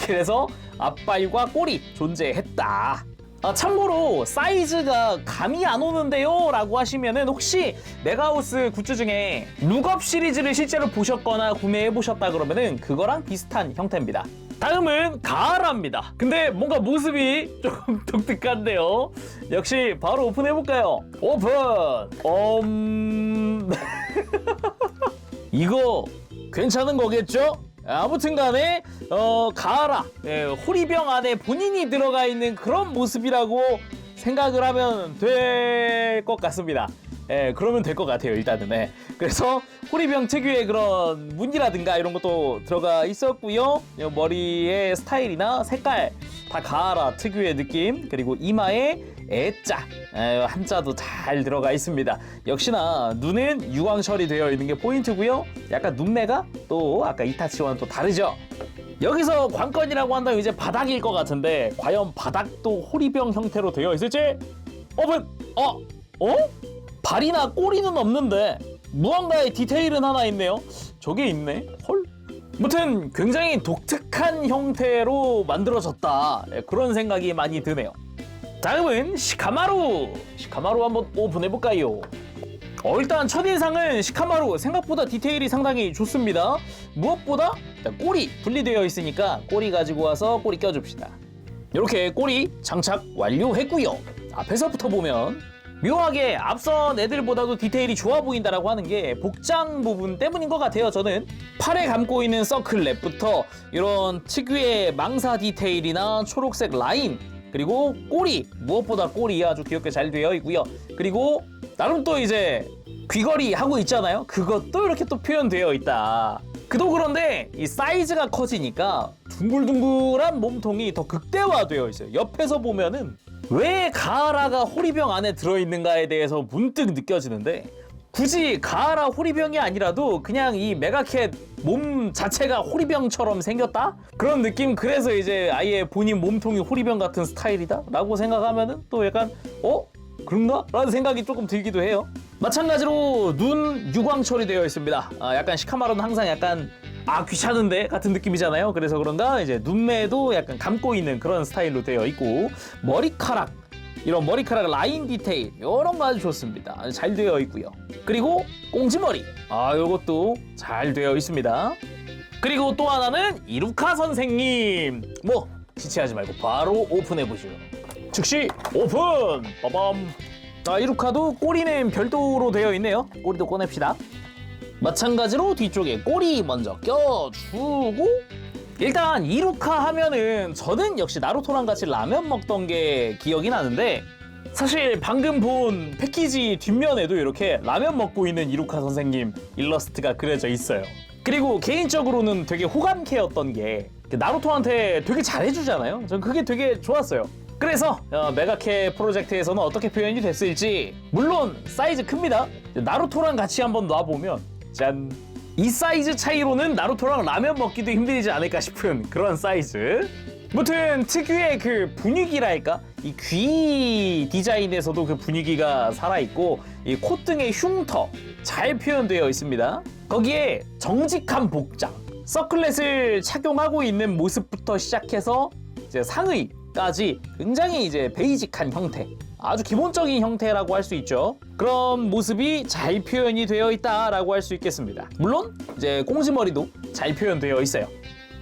그래서 앞발과 꼬리 존재했다. 참고로 사이즈가 감이 안 오는데요 라고 하시면은 혹시 메가하우스 굿즈 중에 룩업 시리즈를 실제로 보셨거나 구매해 보셨다 그러면은 그거랑 비슷한 형태입니다. 다음은 가하라입니다. 근데 뭔가 모습이 조금 독특한데요. 역시 바로 오픈해 볼까요? 오픈. 이거 괜찮은 거겠죠? 아무튼 간에 가하라 호리병 안에 본인이 들어가 있는 그런 모습이라고 생각을 하면 될 것 같습니다. 그러면 될 것 같아요. 일단은. 그래서 호리병 특유의 그런 무늬라든가 이런 것도 들어가 있었고요. 머리의 스타일이나 색깔 다 가하라 특유의 느낌, 그리고 이마에 애자 한자도 잘 들어가 있습니다. 역시나 눈은 유광 처리되어 있는 게 포인트고요. 약간 눈매가 또 아까 이타치와는 또 다르죠. 여기서 관건이라고 한다면 이제 바닥일 것 같은데 과연 바닥도 호리병 형태로 되어 있을지? 오픈! 발이나 꼬리는 없는데 무언가의 디테일은 하나 있네요. 저게 있네. 헐. 무튼 굉장히 독특한 형태로 만들어졌다. 그런 생각이 많이 드네요. 다음은 시카마루 한번 오픈해볼까요? 일단 첫인상은 시카마루 생각보다 디테일이 상당히 좋습니다. 무엇보다 꼬리 분리되어 있으니까 꼬리 가지고 와서 꼬리 껴줍시다. 이렇게 꼬리 장착 완료했고요. 앞에서부터 보면 묘하게 앞선 애들보다도 디테일이 좋아 보인다라고 하는 게 복장 부분 때문인 것 같아요. 저는 팔에 감고 있는 서클랩부터 이런 특유의 망사 디테일이나 초록색 라인, 그리고 꼬리, 무엇보다 꼬리 아주 귀엽게 잘 되어 있고요. 그리고 나름 또 이제 귀걸이 하고 있잖아요. 그것도 이렇게 또 표현되어 있다. 그도 그런데 이 사이즈가 커지니까 둥글둥글한 몸통이 더 극대화되어 있어요. 옆에서 보면은 왜 가하라가 호리병 안에 들어있는가에 대해서 문득 느껴지는데, 굳이 가하라 호리병이 아니라도 그냥 이 메가캣 몸 자체가 호리병처럼 생겼다? 그런 느낌. 그래서 이제 아예 본인 몸통이 호리병 같은 스타일이다? 라고 생각하면은 또 약간 그런가? 라는 생각이 조금 들기도 해요. 마찬가지로 눈 유광 처리되어 있습니다. 약간 시카마루는 항상 약간 귀찮은데 같은 느낌이잖아요. 그래서 그런가 이제 눈매도 약간 감고 있는 그런 스타일로 되어 있고, 머리카락, 이런 머리카락 라인 디테일 이런 거 아주 좋습니다. 아주 잘 되어 있고요. 그리고 꽁지머리, 요것도 잘 되어 있습니다. 그리고 또 하나는 이루카 선생님. 뭐 지체하지 말고 바로 오픈해 보시죠. 즉시 오픈. 빠밤. 이루카도 꼬리는 별도로 되어 있네요. 꼬리도 꺼냅시다. 마찬가지로 뒤쪽에 꼬리 먼저 껴주고, 일단 이루카 하면은 저는 역시 나루토랑 같이 라면 먹던 게 기억이 나는데, 사실 방금 본 패키지 뒷면에도 이렇게 라면 먹고 있는 이루카 선생님 일러스트가 그려져 있어요. 그리고 개인적으로는 되게 호감캐였던 게 나루토한테 되게 잘해주잖아요. 전 그게 되게 좋았어요. 그래서 메가캣 프로젝트에서는 어떻게 표현이 됐을지, 물론 사이즈 큽니다. 나루토랑 같이 한번 놔보면 짠! 이 사이즈 차이로는 나루토랑 라면 먹기도 힘들지 않을까 싶은 그런 사이즈. 무튼 특유의 그 분위기랄까? 이 귀 디자인에서도 그 분위기가 살아있고, 이 콧등의 흉터 잘 표현되어 있습니다. 거기에 정직한 복장, 서클렛을 착용하고 있는 모습부터 시작해서 이제 상의까지 굉장히 이제 베이직한 형태, 아주 기본적인 형태라고 할 수 있죠. 그런 모습이 잘 표현이 되어 있다라고 할 수 있겠습니다. 물론 이제 꽁지머리도 잘 표현되어 있어요.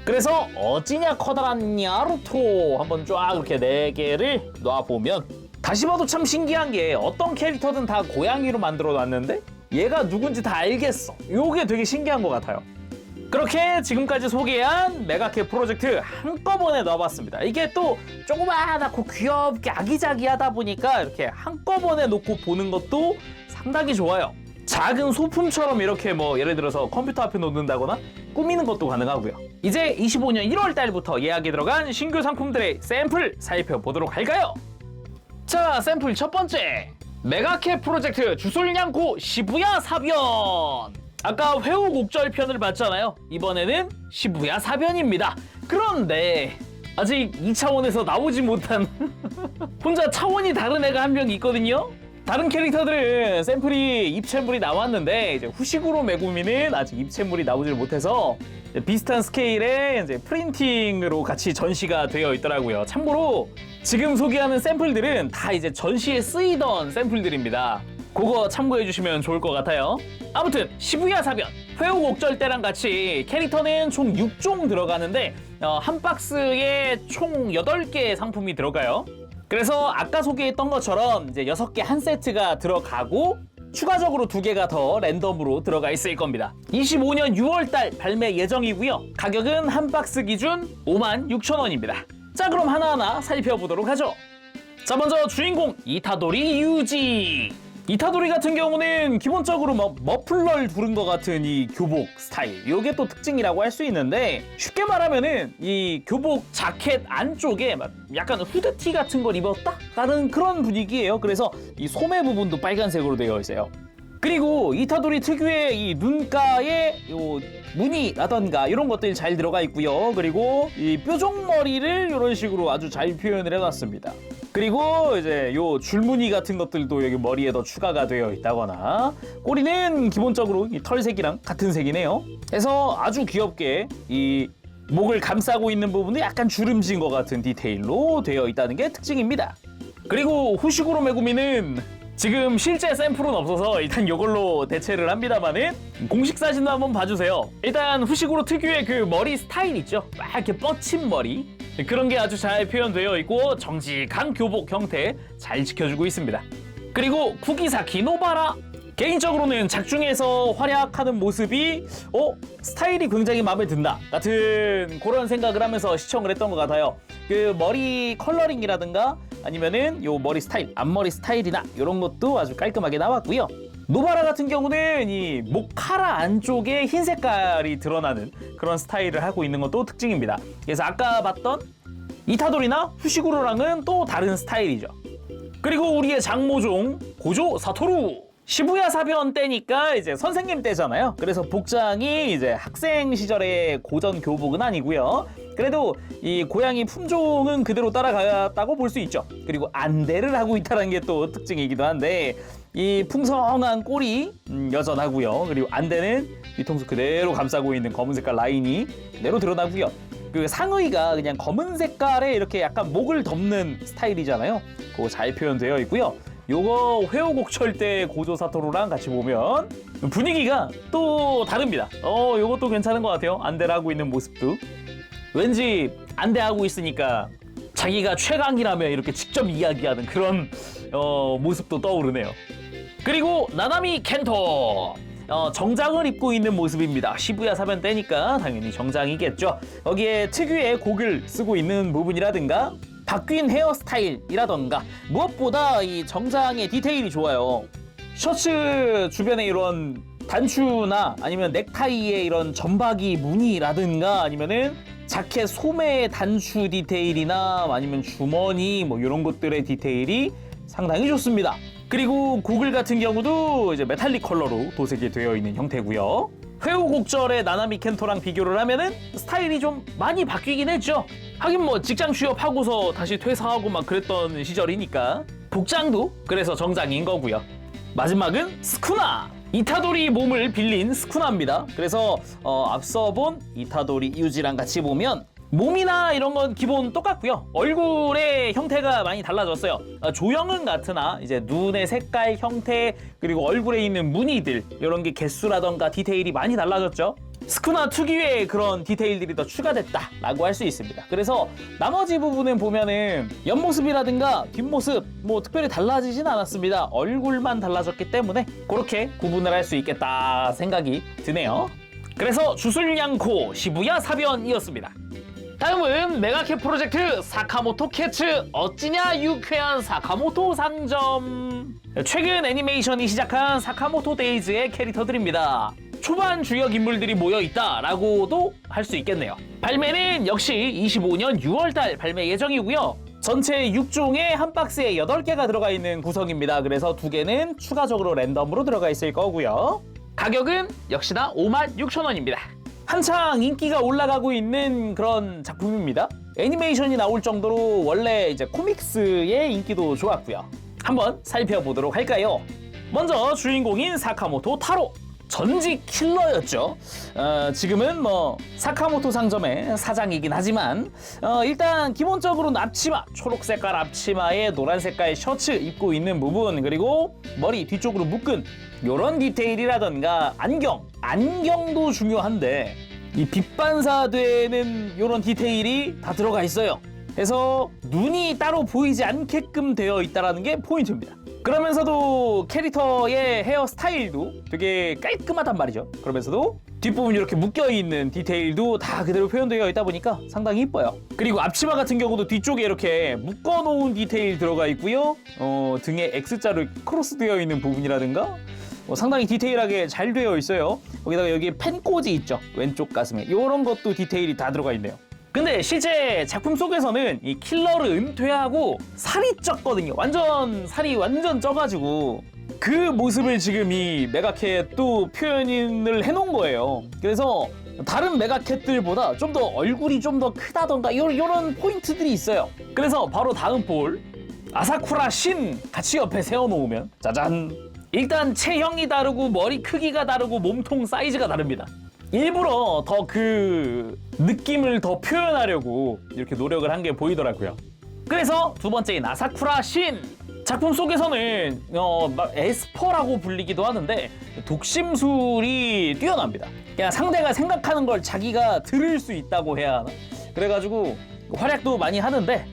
그래서 어찌냐 커다란 나루토 한번 쫙 이렇게 4개를 놔보면 다시 봐도 참 신기한 게 어떤 캐릭터든 다 고양이로 만들어 놨는데 얘가 누군지 다 알겠어. 요게 되게 신기한 것 같아요. 그렇게 지금까지 소개한 메가캡 프로젝트 한꺼번에 넣어봤습니다. 이게 또 조그마하고 귀엽게 아기자기하다 보니까 이렇게 한꺼번에 놓고 보는 것도 상당히 좋아요. 작은 소품처럼 이렇게 뭐 예를 들어서 컴퓨터 앞에 놓는다거나 꾸미는 것도 가능하고요. 이제 25년 1월 달부터 예약이 들어간 신규 상품들의 샘플 살펴보도록 할까요? 자, 샘플 첫 번째, 메가캡 프로젝트 주술냥코 시부야 사변. 아까 회오곡절 편을 봤잖아요. 이번에는 시부야 사변입니다. 그런데 아직 2차원에서 나오지 못한 혼자 차원이 다른 애가 한 명 있거든요. 다른 캐릭터들은 샘플이 입체물이 나왔는데 이제 후식으로 메구미는 아직 입체물이 나오질 못해서 비슷한 스케일의 이제 프린팅으로 같이 전시가 되어 있더라고요. 참고로 지금 소개하는 샘플들은 다 이제 전시에 쓰이던 샘플들입니다. 그거 참고해 주시면 좋을 것 같아요. 아무튼 시부야 사변 회오곡절 때랑 같이 캐릭터는 총 6종 들어가는데 한 박스에 총 8개의 상품이 들어가요. 그래서 아까 소개했던 것처럼 이제 6개 한 세트가 들어가고 추가적으로 2개가 더 랜덤으로 들어가 있을 겁니다. 25년 6월달 발매 예정이고요. 가격은 한 박스 기준 56,000원입니다. 자, 그럼 하나하나 살펴보도록 하죠. 자, 먼저 주인공 이타도리 유지. 이타도리 같은 경우는 기본적으로 머플러를 두른 것 같은 이 교복 스타일, 이게 또 특징이라고 할 수 있는데, 쉽게 말하면은 이 교복 자켓 안쪽에 약간 후드티 같은 걸 입었다? 라는 그런 분위기예요. 그래서 이 소매 부분도 빨간색으로 되어 있어요. 그리고 이타도리 특유의 이 눈가에 요 무늬라던가 이런 것들이 잘 들어가 있고요. 그리고 이 뾰족머리를 이런 식으로 아주 잘 표현을 해놨습니다. 그리고 이제 요 줄무늬 같은 것들도 여기 머리에 더 추가가 되어 있다거나, 꼬리는 기본적으로 이 털색이랑 같은 색이네요. 그래서 아주 귀엽게 이 목을 감싸고 있는 부분이 약간 주름진 것 같은 디테일로 되어 있다는 게 특징입니다. 그리고 후식으로 메구미는 지금 실제 샘플은 없어서 일단 이걸로 대체를 합니다만은 공식 사진도 한번 봐주세요. 일단 후식으로 특유의 그 머리 스타일 있죠? 막 이렇게 뻗친 머리, 그런 게 아주 잘 표현되어 있고 정직한 교복 형태 잘 지켜주고 있습니다. 그리고 쿠기사키 노바라, 개인적으로는 작중에서 활약하는 모습이 스타일이 굉장히 마음에 든다 같은 그런 생각을 하면서 시청을 했던 것 같아요. 그 머리 컬러링이라든가 아니면은 요 머리 스타일, 앞머리 스타일이나 이런 것도 아주 깔끔하게 나왔고요. 노바라 같은 경우는 이 목카라 안쪽에 흰 색깔이 드러나는 그런 스타일을 하고 있는 것도 특징입니다. 그래서 아까 봤던 이타도리나 후시구로랑은 또 다른 스타일이죠. 그리고 우리의 장모종 고조 사토루, 시부야 사변 때니까 이제 선생님 때잖아요. 그래서 복장이 이제 학생 시절의 고전 교복은 아니고요. 그래도 이 고양이 품종은 그대로 따라갔다고 볼 수 있죠. 그리고 안대를 하고 있다는 게 또 특징이기도 한데, 이 풍성한 꼬리 여전하고요. 그리고 안대는 뒤통수 그대로 감싸고 있는 검은 색깔 라인이 그대로 드러나고요. 그 상의가 그냥 검은 색깔에 이렇게 약간 목을 덮는 스타일이잖아요. 그거 잘 표현되어 있고요. 요거 회오곡절 때 고조 사토루랑 같이 보면 분위기가 또 다릅니다. 요것도 괜찮은 것 같아요. 안대를 하고 있는 모습도 왠지 안대하고 있으니까 자기가 최강이라며 이렇게 직접 이야기하는 그런 모습도 떠오르네요. 그리고 나나미 켄토, 정장을 입고 있는 모습입니다. 시부야 사변 때니까 당연히 정장이겠죠. 여기에 특유의 곡을 쓰고 있는 부분이라든가 바뀐 헤어스타일이라던가, 무엇보다 이 정장의 디테일이 좋아요. 셔츠 주변에 이런 단추나 아니면 넥타이에 이런 점박이 무늬라든가, 아니면은 자켓 소매의 단추 디테일이나 아니면 주머니 뭐 이런 것들의 디테일이 상당히 좋습니다. 그리고 고글 같은 경우도 이제 메탈릭 컬러로 도색이 되어 있는 형태고요. 회오곡절의 나나미 켄토랑 비교를 하면은 스타일이 좀 많이 바뀌긴 했죠. 하긴 뭐 직장 취업하고서 다시 퇴사하고 막 그랬던 시절이니까 복장도 그래서 정장인 거고요. 마지막은 스쿠나, 이타도리 몸을 빌린 스쿠나입니다. 그래서 앞서 본 이타도리 유지랑 같이 보면 몸이나 이런 건 기본 똑같고요. 얼굴의 형태가 많이 달라졌어요. 조형은 같으나 이제 눈의 색깔, 형태, 그리고 얼굴에 있는 무늬들 이런 게 개수라던가 디테일이 많이 달라졌죠. 스쿠나 특유의 그런 디테일들이 더 추가됐다라고 할 수 있습니다. 그래서 나머지 부분은 보면은 옆모습이라든가 뒷모습 뭐 특별히 달라지진 않았습니다. 얼굴만 달라졌기 때문에 그렇게 구분을 할 수 있겠다 생각이 드네요. 그래서 주술냥코 시부야 사변이었습니다. 다음은 메가캡 프로젝트 사카모토 캐츠 어찌냐 유쾌한 사카모토 상점. 최근 애니메이션이 시작한 사카모토 데이즈의 캐릭터들입니다. 초반 주역 인물들이 모여있다라고도 할 수 있겠네요. 발매는 역시 25년 6월달 발매 예정이고요. 전체 6종에 한 박스에 8개가 들어가 있는 구성입니다. 그래서 2개는 추가적으로 랜덤으로 들어가 있을 거고요. 가격은 역시나 56,000원입니다. 한창 인기가 올라가고 있는 그런 작품입니다. 애니메이션이 나올 정도로 원래 이제 코믹스의 인기도 좋았고요. 한번 살펴보도록 할까요? 먼저 주인공인 사카모토 타로. 전직 킬러였죠. 지금은 뭐 사카모토 상점의 사장이긴 하지만 일단 기본적으로는 앞치마, 초록 색깔 앞치마에 노란 색깔 셔츠 입고 있는 부분, 그리고 머리 뒤쪽으로 묶은 요런 디테일이라던가 안경도 중요한데 이 빛 반사되는 요런 디테일이 다 들어가 있어요. 그래서 눈이 따로 보이지 않게끔 되어 있다는 게 포인트입니다. 그러면서도 캐릭터의 헤어 스타일도 되게 깔끔하단 말이죠. 그러면서도 뒷부분 이렇게 묶여있는 디테일도 다 그대로 표현되어 있다 보니까 상당히 이뻐요. 그리고 앞치마 같은 경우도 뒤쪽에 이렇게 묶어놓은 디테일 들어가 있고요. 등에 X자로 크로스되어 있는 부분이라든가 상당히 디테일하게 잘 되어 있어요. 거기다가 여기 펜꽂이 있죠. 왼쪽 가슴에 이런 것도 디테일이 다 들어가 있네요. 근데 실제 작품 속에서는 이 킬러를 은퇴하고 살이 쪘거든요. 살이 완전 쪄가지고 그 모습을 지금 이 메가캣도 표현을 해놓은 거예요. 그래서 다른 메가캣들보다 좀 더 얼굴이 좀 더 크다던가 이런 포인트들이 있어요. 그래서 바로 다음 볼 아사쿠라 신 같이 옆에 세워놓으면 짜잔! 일단 체형이 다르고 머리 크기가 다르고 몸통 사이즈가 다릅니다. 일부러 더 그 느낌을 더 표현하려고 이렇게 노력을 한 게 보이더라고요. 그래서 두 번째인 아사쿠라 신. 작품 속에서는 에스퍼라고 불리기도 하는데 독심술이 뛰어납니다. 그냥 상대가 생각하는 걸 자기가 들을 수 있다고 해야 하나? 그래가지고 활약도 많이 하는데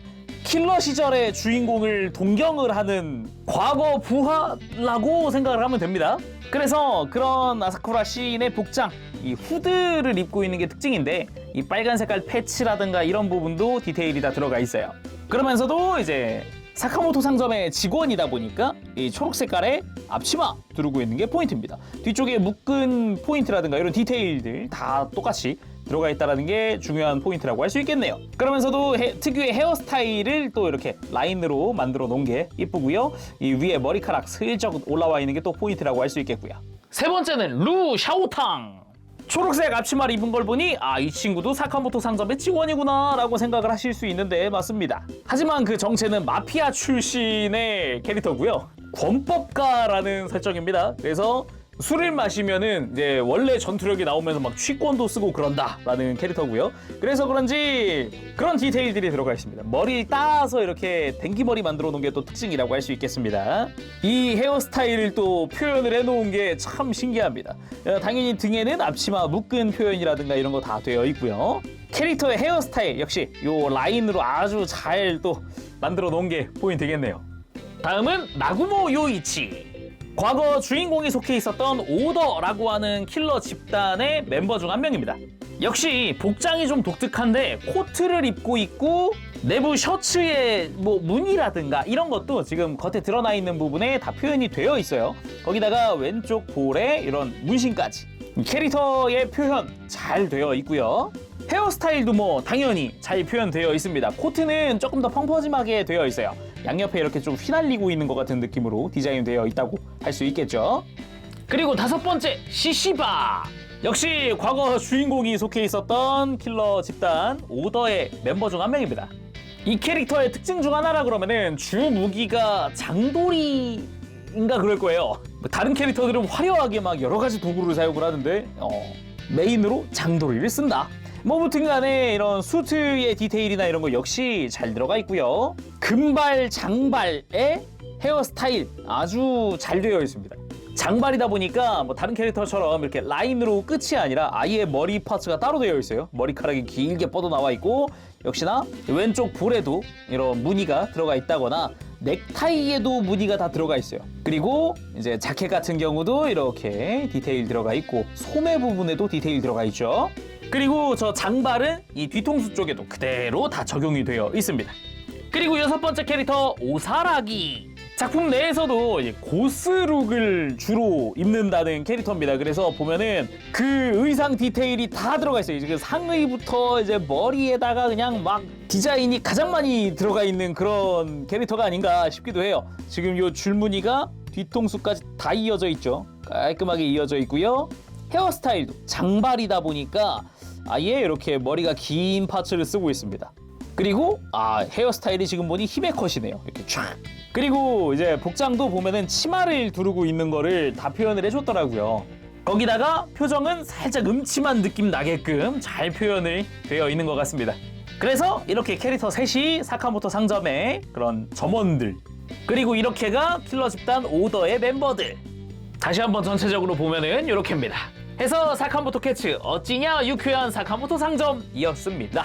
킬러 시절의 주인공을 동경을 하는 과거 부하라고 생각을 하면 됩니다. 그래서 그런 아사쿠라 신의 복장, 이 후드를 입고 있는 게 특징인데 이 빨간 색깔 패치라든가 이런 부분도 디테일이 다 들어가 있어요. 그러면서도 이제 사카모토 상점의 직원이다 보니까 이 초록 색깔의 앞치마 두르고 있는 게 포인트입니다. 뒤쪽에 묶은 포인트라든가 이런 디테일들 다 똑같이 들어가 있다는 게 중요한 포인트라고 할 수 있겠네요. 그러면서도 특유의 헤어스타일을 또 이렇게 라인으로 만들어 놓은 게 이쁘고요. 이 위에 머리카락 슬쩍 올라와 있는 게 또 포인트라고 할 수 있겠고요. 세 번째는 루 샤오탕. 초록색 앞치마를 입은 걸 보니 이 친구도 사카모토 상점의 직원이구나 라고 생각을 하실 수 있는데 맞습니다. 하지만 그 정체는 마피아 출신의 캐릭터고요. 권법가라는 설정입니다. 그래서 술을 마시면은 이제 원래 전투력이 나오면서 막 취권도 쓰고 그런다라는 캐릭터고요. 그래서 그런지 그런 디테일들이 들어가 있습니다. 머리를 따서 이렇게 댕기머리 만들어 놓은 게 또 특징이라고 할 수 있겠습니다. 이 헤어스타일을 또 표현을 해놓은 게 참 신기합니다. 당연히 등에는 앞치마 묶은 표현이라든가 이런 거 다 되어 있고요. 캐릭터의 헤어스타일 역시 요 라인으로 아주 잘 또 만들어 놓은 게 포인트겠네요. 다음은 나구모 요이치. 과거 주인공이 속해 있었던 오더라고 하는 킬러 집단의 멤버 중 한 명입니다. 역시 복장이 좀 독특한데 코트를 입고 있고 내부 셔츠의 뭐 무늬라든가 이런 것도 지금 겉에 드러나 있는 부분에 다 표현이 되어 있어요. 거기다가 왼쪽 볼에 이런 문신까지 캐릭터의 표현 잘 되어 있고요. 헤어스타일도 뭐 당연히 잘 표현되어 있습니다. 코트는 조금 더 펑퍼짐하게 되어 있어요. 양옆에 이렇게 좀 휘날리고 있는 것 같은 느낌으로 디자인되어 있다고 할 수 있겠죠. 그리고 다섯 번째, 시시바. 역시 과거 주인공이 속해 있었던 킬러 집단 오더의 멤버 중 한 명입니다. 이 캐릭터의 특징 중 하나라 그러면은 주 무기가 장도리인가 그럴 거예요. 다른 캐릭터들은 화려하게 막 여러 가지 도구를 사용을 하는데 메인으로 장도리를 쓴다. 뭐 무튼 간에 이런 수트의 디테일이나 이런 거 역시 잘 들어가 있고요. 금발, 장발의 헤어스타일 아주 잘 되어 있습니다. 장발이다 보니까 뭐 다른 캐릭터처럼 이렇게 라인으로 끝이 아니라 아예 머리 파츠가 따로 되어 있어요. 머리카락이 길게 뻗어 나와 있고, 역시나 왼쪽 볼에도 이런 무늬가 들어가 있다거나 넥타이에도 무늬가 다 들어가 있어요. 그리고 이제 자켓 같은 경우도 이렇게 디테일 들어가 있고, 소매 부분에도 디테일 들어가 있죠. 그리고 저 장발은 이 뒤통수 쪽에도 그대로 다 적용이 되어 있습니다. 그리고 여섯 번째 캐릭터 오사라기. 작품 내에서도 이제 고스룩을 주로 입는다는 캐릭터입니다. 그래서 보면은 그 의상 디테일이 다 들어가 있어요. 이제 상의부터 이제 머리에다가 그냥 막 디자인이 가장 많이 들어가 있는 그런 캐릭터가 아닌가 싶기도 해요. 지금 요 줄무늬가 뒤통수까지 다 이어져 있죠. 깔끔하게 이어져 있고요. 헤어스타일도 장발이다 보니까 아예 이렇게 머리가 긴 파츠를 쓰고 있습니다. 그리고 헤어스타일이 지금 보니 히메컷이네요. 이렇게 쫙. 그리고 이제 복장도 보면은 치마를 두르고 있는 거를 다 표현을 해줬더라고요. 거기다가 표정은 살짝 음침한 느낌 나게끔 잘 표현이 되어 있는 것 같습니다. 그래서 이렇게 캐릭터 셋이 사카모토 상점의 그런 점원들, 그리고 이렇게가 킬러 집단 오더의 멤버들. 다시 한번 전체적으로 보면은 이렇게입니다. 해서 사카모토 캐츠 어찌냐 유쾌한 사카모토 상점이었습니다.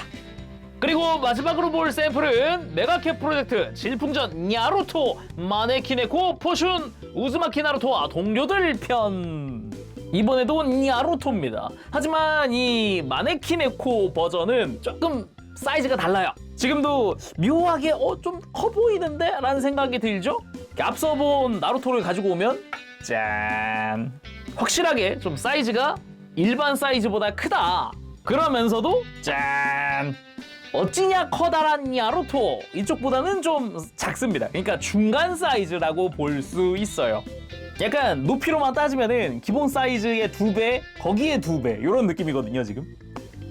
그리고 마지막으로 볼 샘플은 메가캡 프로젝트 질풍전 나루토 마네키네코 포슌 우즈마키 나루토와 동료들 편. 이번에도 나루토입니다. 하지만 이 마네키네코 버전은 조금 사이즈가 달라요. 지금도 묘하게 좀 커 보이는데? 라는 생각이 들죠? 앞서 본 나루토를 가지고 오면 짠! 확실하게 좀 사이즈가 일반 사이즈보다 크다. 그러면서도 짠! 어찌냐 커다란 나루토 이쪽보다는 좀 작습니다. 그러니까 중간 사이즈라고 볼 수 있어요. 약간 높이로만 따지면은 기본 사이즈의 2배, 거기에 2배 이런 느낌이거든요 지금.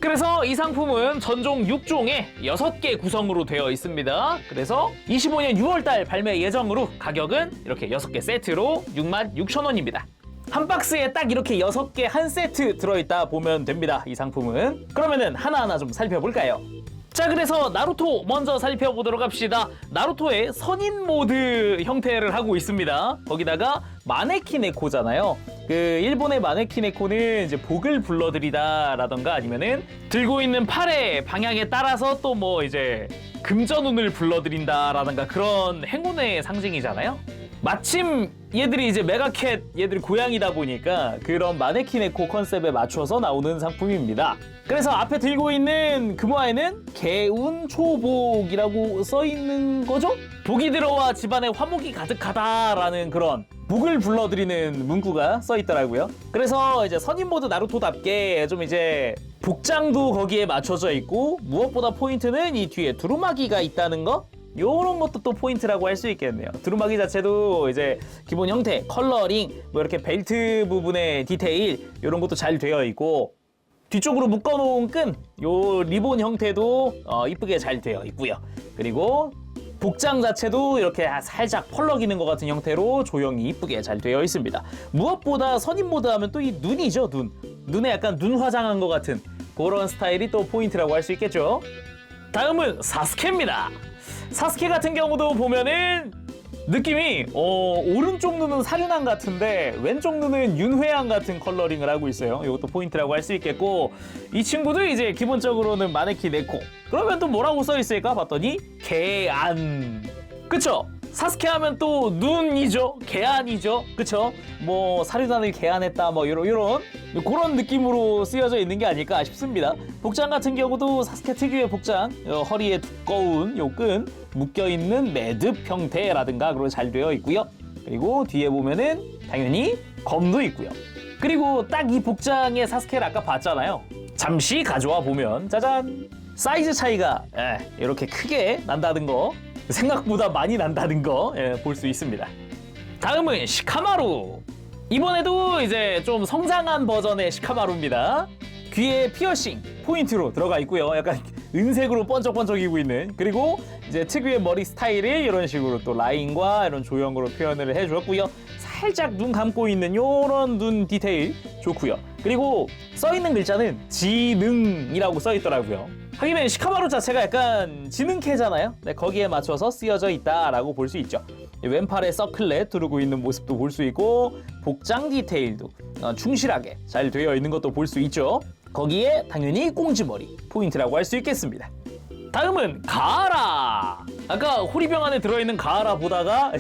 그래서 이 상품은 전종 6종에 6개 구성으로 되어 있습니다. 그래서 25년 6월달 발매 예정으로 가격은 이렇게 6개 세트로 66,000원입니다. 한 박스에 딱 이렇게 6개 한 세트 들어있다 보면 됩니다. 이 상품은. 그러면은 하나하나 좀 살펴볼까요? 자, 그래서 나루토 먼저 살펴보도록 합시다. 나루토의 선인 모드 형태를 하고 있습니다. 거기다가 마네키네코잖아요. 그 일본의 마네키네코는 이제 복을 불러들이다라던가 아니면은 들고 있는 팔의 방향에 따라서 또 뭐 이제 금전운을 불러들인다라던가 그런 행운의 상징이잖아요. 마침 얘들이 이제 메가캣 얘들이 고양이다 보니까 그런 마네키네코 컨셉에 맞춰서 나오는 상품입니다. 그래서 앞에 들고 있는 금화에는 개운 초복이라고 써 있는 거죠? 복이 들어와 집안에 화목이 가득하다라는 그런 복을 불러들이는 문구가 써 있더라고요. 그래서 이제 선인 모드 나루토답게 좀 이제 복장도 거기에 맞춰져 있고, 무엇보다 포인트는 이 뒤에 두루마기가 있다는 거? 요런 것도 또 포인트라고 할 수 있겠네요. 두루마기 자체도 이제 기본 형태, 컬러링, 뭐 이렇게 벨트 부분의 디테일 요런 것도 잘 되어 있고, 뒤쪽으로 묶어놓은 끈, 요 리본 형태도 이쁘게 잘 되어 있고요. 그리고 복장 자체도 이렇게 살짝 펄럭이는 것 같은 형태로 조형이 이쁘게 잘 되어 있습니다. 무엇보다 선인 모드 하면 또 이 눈이죠, 눈. 눈에 약간 눈 화장한 것 같은 그런 스타일이 또 포인트라고 할 수 있겠죠. 다음은 사스케입니다. 사스케 같은 경우도 보면은 느낌이 오른쪽 눈은 사륜안 같은데 왼쪽 눈은 윤회안 같은 컬러링을 하고 있어요. 이것도 포인트라고 할 수 있겠고, 이 친구도 이제 기본적으로는 마네키네코. 그러면 또 뭐라고 써 있을까 봤더니 개안. 그쵸? 사스케 하면 또 눈이죠, 개안이죠, 그쵸? 뭐 사륜안을 개안했다, 뭐 이런 그런 느낌으로 쓰여져 있는 게 아닐까 싶습니다. 복장 같은 경우도 사스케 특유의 복장, 허리에 두꺼운 요 끈 묶여 있는 매듭 형태라든가 그런 잘 되어 있고요. 그리고 뒤에 보면은 당연히 검도 있고요. 그리고 딱 이 복장의 사스케를 아까 봤잖아요. 잠시 가져와 보면 짜잔, 사이즈 차이가 이렇게 크게 난다는 거, 생각보다 많이 난다는 거 볼 수 있습니다. 다음은 시카마루. 이번에도 이제 좀 성장한 버전의 시카마루입니다. 귀에 피어싱 포인트로 들어가 있고요. 약간 은색으로 번쩍번쩍이고 있는, 그리고 이제 특유의 머리 스타일을 이런 식으로 또 라인과 이런 조형으로 표현을 해줬고요. 살짝 눈 감고 있는 이런 눈 디테일 좋고요. 그리고 써있는 글자는 지능이라고 써있더라고요. 하기는 시카마루 자체가 약간 지능캐잖아요. 네, 거기에 맞춰서 쓰여져 있다라고 볼 수 있죠. 왼팔에 서클렛 두르고 있는 모습도 볼 수 있고 복장 디테일도 충실하게 잘 되어 있는 것도 볼 수 있죠. 거기에 당연히 꽁지머리 포인트라고 할 수 있겠습니다. 다음은 가하라. 아까 호리병 안에 들어있는 가하라 보다가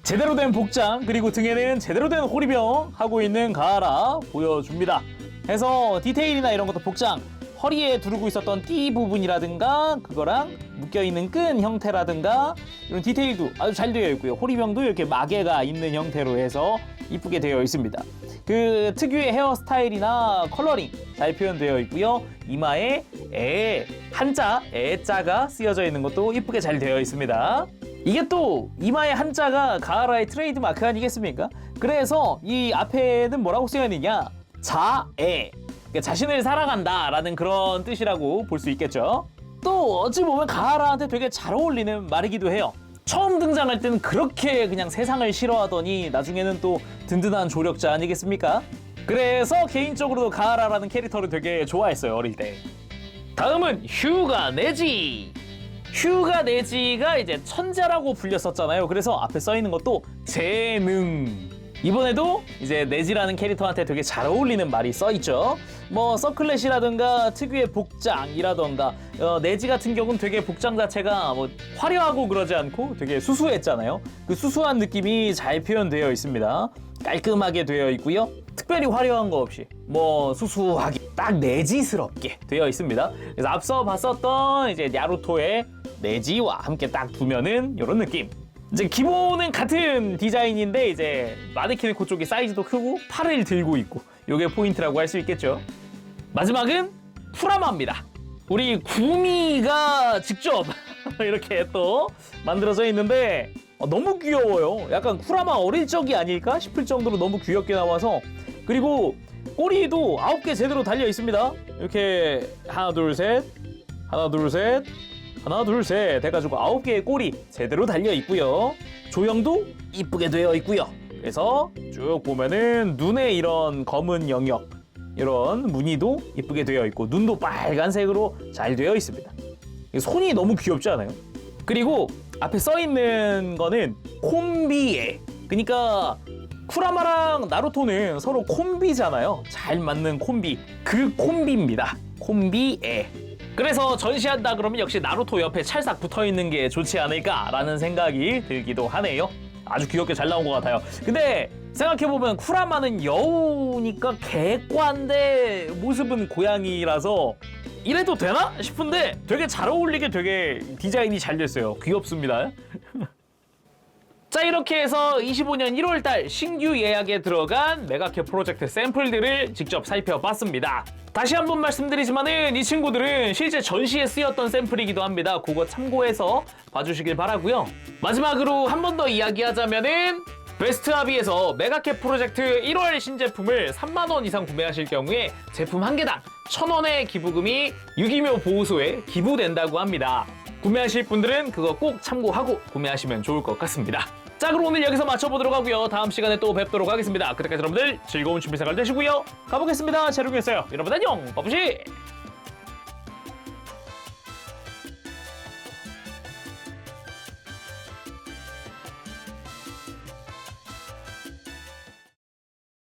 제대로 된 복장 그리고 등에는 제대로 된 호리병 하고 있는 가하라 보여줍니다. 해서 디테일이나 이런 것도 복장 허리에 두르고 있었던 띠 부분이라든가 그거랑 묶여있는 끈 형태라든가 이런 디테일도 아주 잘 되어 있고요. 호리병도 이렇게 마개가 있는 형태로 해서 이쁘게 되어 있습니다. 그 특유의 헤어스타일이나 컬러링 잘 표현되어 있고요. 이마에 한자, 애자가 쓰여져 있는 것도 이쁘게 잘 되어 있습니다. 이게 또 이마에 한자가 가하라의 트레이드 마크 아니겠습니까? 그래서 이 앞에는 뭐라고 쓰여 있느냐? 자애. 자신을 사랑한다 라는 그런 뜻이라고 볼 수 있겠죠. 또 어찌 보면 가하라한테 되게 잘 어울리는 말이기도 해요. 처음 등장할 때는 그렇게 그냥 세상을 싫어하더니 나중에는 또 든든한 조력자 아니겠습니까? 그래서 개인적으로도 가하라라는 캐릭터를 되게 좋아했어요, 어릴 때. 다음은 휴가 네지. 휴가 네지가 이제 천재라고 불렸었잖아요. 그래서 앞에 써 있는 것도 재능. 이번에도 이제 네지라는 캐릭터한테 되게 잘 어울리는 말이 써있죠. 뭐 서클렛이라든가 특유의 복장이라던가 네지 같은 경우는 되게 복장 자체가 뭐 화려하고 그러지 않고 되게 수수했잖아요. 그 수수한 느낌이 잘 표현되어 있습니다. 깔끔하게 되어 있고요. 특별히 화려한 거 없이 뭐 수수하게 딱 네지스럽게 되어 있습니다. 그래서 앞서 봤었던 이제 나루토의 네지와 함께 딱 두면은 이런 느낌. 이제 기본은 같은 디자인인데 이제 마네키네코 쪽이 사이즈도 크고 팔을 들고 있고 이게 포인트라고 할 수 있겠죠. 마지막은 쿠라마입니다. 우리 구미가 직접 이렇게 또 만들어져 있는데 너무 귀여워요. 약간 쿠라마 어릴 적이 아닐까 싶을 정도로 너무 귀엽게 나와서 그리고 꼬리도 9개 제대로 달려 있습니다. 이렇게 하나 둘 셋 하나 둘 셋 하나 둘 셋 해가지고 9개의 꼬리 제대로 달려 있고요. 조형도 이쁘게 되어 있고요. 그래서 쭉 보면은 눈에 이런 검은 영역 이런 무늬도 이쁘게 되어 있고 눈도 빨간색으로 잘 되어 있습니다. 손이 너무 귀엽지 않아요? 그리고 앞에 써 있는 거는 콤비에, 그러니까 쿠라마랑 나루토는 서로 콤비잖아요. 잘 맞는 콤비, 그 콤비입니다. 콤비에. 그래서 전시한다 그러면 역시 나루토 옆에 찰싹 붙어있는 게 좋지 않을까라는 생각이 들기도 하네요. 아주 귀엽게 잘 나온 것 같아요. 근데 생각해보면 쿠라마는 여우니까 개과인데 모습은 고양이라서 이래도 되나 싶은데 되게 잘 어울리게 되게 디자인이 잘 됐어요. 귀엽습니다. 자, 이렇게 해서 25년 1월달 신규 예약에 들어간 메가캡 프로젝트 샘플들을 직접 살펴봤습니다. 다시 한번 말씀드리지만은 이 친구들은 실제 전시에 쓰였던 샘플이기도 합니다. 그거 참고해서 봐주시길 바라고요. 마지막으로 한 번 더 이야기하자면은 베스트 합의에서 메가캡 프로젝트 1월 신제품을 3만 원 이상 구매하실 경우에 제품 한 개당 1,000원의 기부금이 유기묘 보호소에 기부된다고 합니다. 구매하실 분들은 그거 꼭 참고하고 구매하시면 좋을 것 같습니다. 자, 그럼 오늘 여기서 마쳐보도록 하고요. 다음 시간에 또 뵙도록 하겠습니다. 그때까지 여러분들 즐거운 취미생활 되시고요. 가보겠습니다. 재롱이었어요. 여러분 안녕. 빠부시.